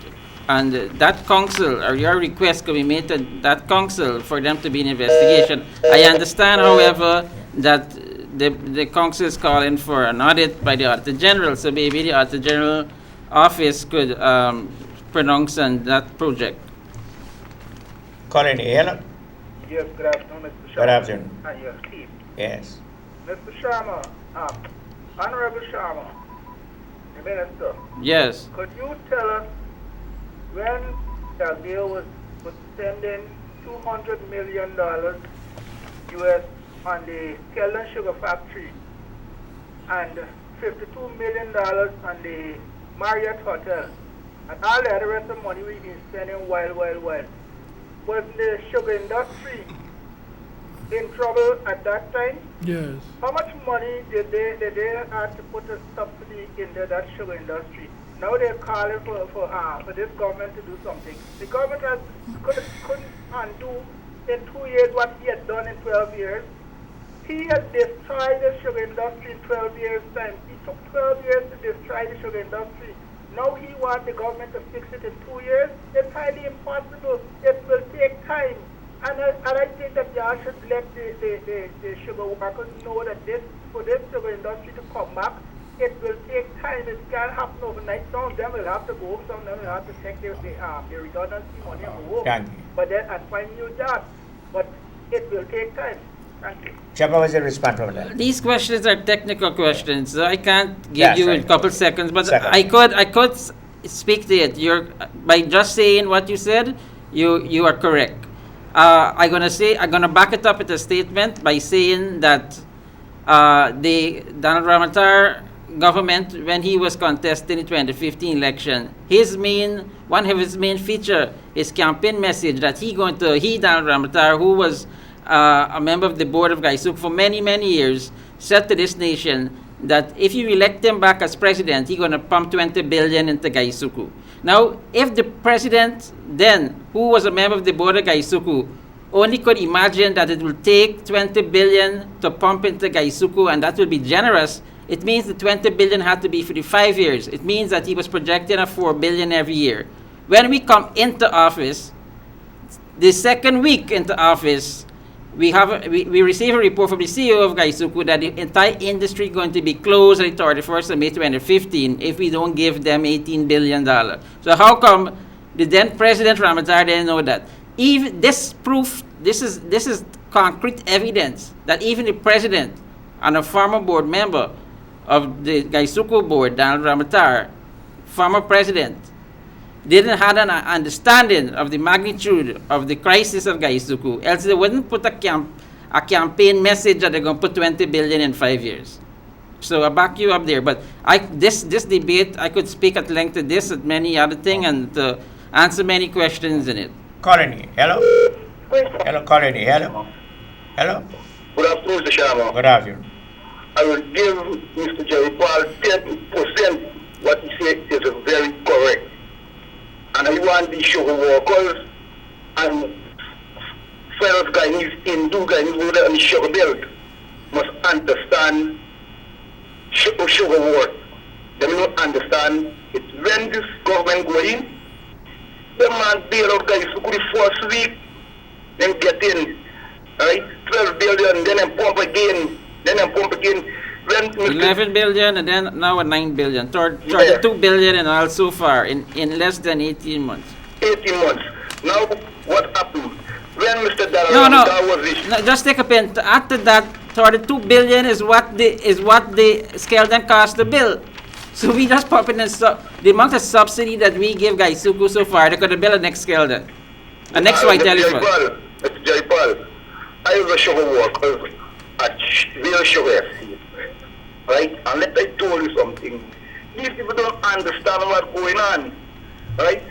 And that council, or your request could be made to that council for them to be an investigation. I understand, however, that the council is calling for an audit by the Auditor General, so maybe the Auditor General office could pronounce on that project. Colony, hello? Yes, good afternoon, Mr. Sharma. Good afternoon. And your team. Yes. Mr. Sharma, Honorable Sharma, the Minister. Yes. Could you tell us when Calgary was spending $200 million US on the Keldon Sugar Factory and $52 million on the Marriott Hotel and all the other rest of the money we've been spending while. Was the sugar industry in trouble at that time? Yes. How much money did they have to put a subsidy into that sugar industry? Now they're calling for this government to do something. The government couldn't undo in 2 years what he had done in 12 years. He had destroyed the sugar industry in 12 years' time. It took 12 years to destroy the sugar industry. Now he wants the government to fix it in 2 years. It's highly impossible. It will take time. And I think that y'all should let the sugar workers know that for this sugar industry to come back, it will take time. It can't happen overnight. Some of them will have to go. Some of them will have to take their redundancy money and go. Thank you. But then and find new jobs. But it will take time. Thank you. Chapa, was a response from that? These questions are technical questions, so I can't give you right. in a couple seconds. But Second. I could speak to it. By just saying what you said, you are correct. I'm gonna back it up with a statement by saying that the Donald Ramotar government, when he was contesting the 2015 election, one of his main feature, his campaign message that Donald Ramotar, who was a member of the board of Gaisuk for many, many years, said to this nation that if you elect him back as president, he's going to pump 20 billion into Gaisuku. Now, if the president then, who was a member of the board of Gaisuku, only could imagine that it will take 20 billion to pump into Gaisuku, and that will be generous, it means the 20 billion had to be for the 5 years. It means that he was projecting a 4 billion every year. When we come into office, the second week into office, we receive a report from the CEO of Gaisuku that the entire industry is going to be closed on the 31st of May 2015 if we don't give them $18 billion. So how come the then President Ramotar didn't know that? Even this is concrete evidence that even the president and a former board member of the Gaisuku board, Donald Ramotar, former president, didn't have an understanding of the magnitude of the crisis of Gaisuku, else they wouldn't put a campaign message that they're going to put 20 billion in 5 years. So I back you up there. But this debate, I could speak at length to this and many other things and answer many questions in it. Colony, hello? Hello, Colony, hello? Hello? Good afternoon, Mr. Sharma. Good afternoon. I will give Mr. Jerry Paul 10%. What he said is very correct. And I want the sugar workers and fellow Guyanese, Hindu Guyanese who are on the sugar belt must understand sugar work. They will not understand it. When this government go in, the man bail out guys who could the first week, then get in, right? 12 billion, then pump again, When 11 billion and then now a 9 billion. 32 billion and all so far in less than 18 months. 18 months. Now, what happened? When Mr. Dallas no, just take a pen. After that, 32 billion is what the Skeldon cost to build. So we just pop in the amount of subsidy that we give Gaisuku so far, they could have built a next Skeldon. A next white elephant. Mr. J. Paul, I was a sugar worker at real sugar estate, right? And let I told you something. These people don't understand what's going on, right?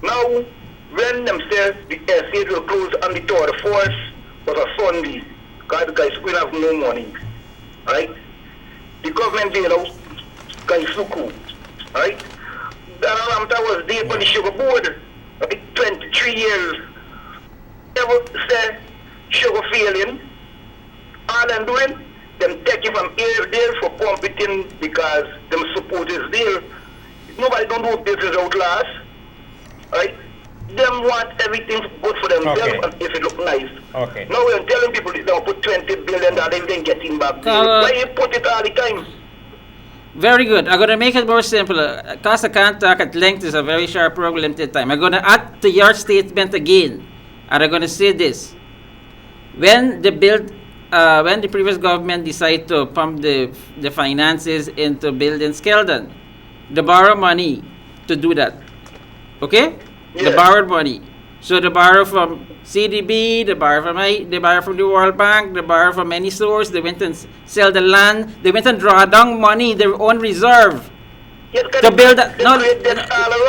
Now, when themselves the estate will close on the 4th was a Sunday, because the guys will have no money, right? The government bailed out Gaisuku, right? Donald Ramotar was there on the sugar board, right? 23 years. Never said sugar failing. All them doing, them take it from here there for pumping in because them support is there. Nobody don't do business outlast, right? Them want everything good for themselves and if it look nice. Okay. Now we're telling people they'll put $20 billion and then get him back there. Why you put it all the time? Very good. I'm going to make it more simple. Because I can't talk at length, it's a very sharp program to time. I'm going to add to your statement again. And I'm going to say this. When the previous government decided to pump the finances into building Skeldon, they borrow money to do that. Okay? Yeah. They borrowed money. So they borrow from CDB, they borrow from the World Bank, they borrow from many sources, they went and sell the land, they went and draw down money, their own reserve. To build that. No,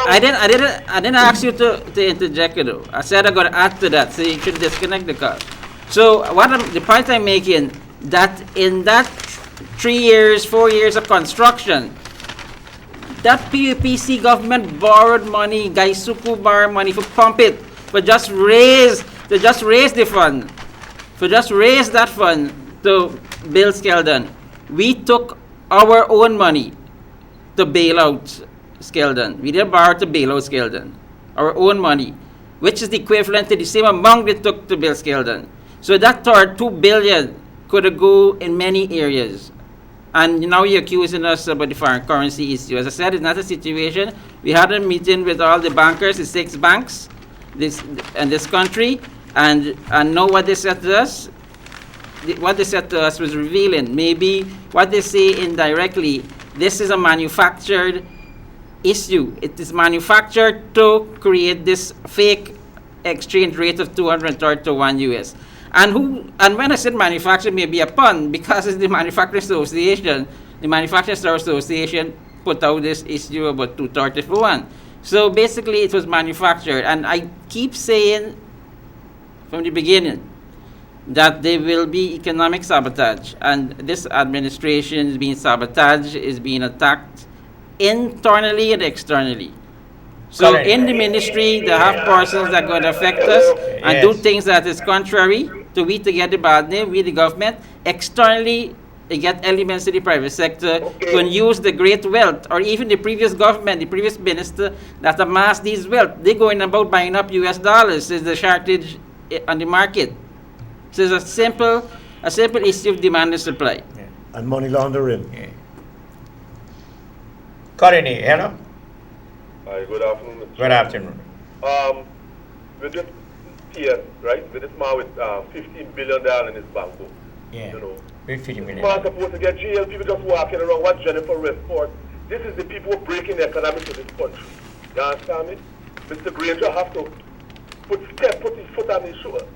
I didn't ask you to interject, you know. I said I'm going to add to that, so you should disconnect the call. So the point I'm making, that in that 3 years, 4 years of construction, that PUPC government borrowed money, Gaisuku borrowed money for pump it, to just raise the fund, raise that fund to build Skeldon. We took our own money to bail out Skeldon. We didn't borrow to bail out Skeldon. Our own money. which is the equivalent to the same amount they took to build Skeldon. So that $2 billion could have go in many areas. And now you're accusing us about the foreign currency issue. As I said, it's not a situation. We had a meeting with all the bankers, the 6 banks in this country, and know what they said to us. What they said to us was revealing. Maybe what they say indirectly, this is a manufactured issue. It is manufactured to create this fake exchange rate of 230 to 1 US. And when I said manufactured, may be a pun, because it's the Manufacturing Association. The Manufacturing Association put out this issue about 230 for 1. So basically it was manufactured. And I keep saying from the beginning that there will be economic sabotage, and this administration is being sabotaged, is being attacked internally and externally. So in the ministry, they have persons that are going to affect us and do things that is contrary to we to get the bad name, we the government. Externally, they get elements of the private sector to use the great wealth, or even the previous government, the previous minister that amassed these wealth. They're going about buying up US dollars. There's the shortage on the market. So it's a simple issue of demand and supply. Yeah. And money laundering. Yeah. Colony, hello? Hi, good afternoon, Mr. Good afternoon. With this PS, right? With this man with $15 billion in his bank book. Yeah. You know. $50 million. This man supposed to get jail. People just walking around. What Jennifer Westport? This is the people breaking the economics of this country. You understand me? Mr. Granger have to put his foot on his shoulder.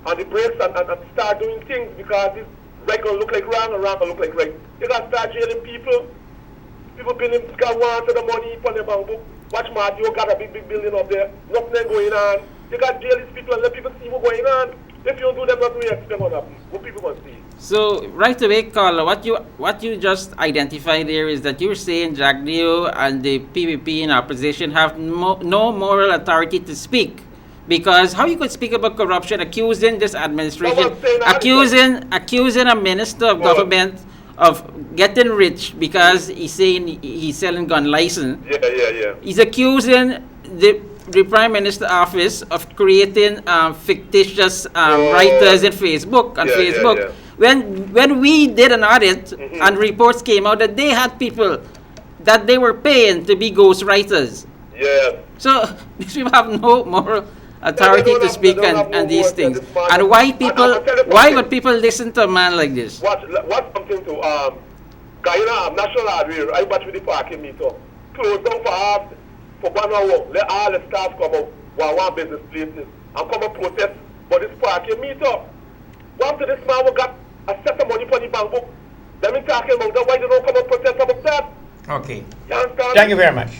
On the brakes and start doing things, because this right gonna look like wrong and wrong gonna look like right. You gotta start jailing people. People building got one to the money on their bank book. Watch Matthew got a big building up there. Nothing going on. You got jail these people and let people see what's going on. If you don't do them, nothing we expect gonna happen. What people gonna see. So right away, Carla, what you just identified there is that you're saying Jagdeo and the PPP in opposition have no moral authority to speak. Because how you could speak about corruption, accusing this administration, accusing a minister of government of getting rich because he's saying he's selling gun license. Yeah. He's accusing the Prime Minister office of creating fictitious writers in Facebook. Yeah. When we did an audit and reports came out that they had people that they were paying to be ghost writers. Yeah. So these people have no moral authority to speak on these things. And why would people listen to a man like this? Watch something to Guyana National Highway, I watch with the parking meter. Close down for 1 hour. Let all the staff come out one business places and come and protest for this parking meter. After this man we got a set of money for the bank book. Let me talking about that. Why they don't come and protest about that? Okay. You understand? Thank you very much.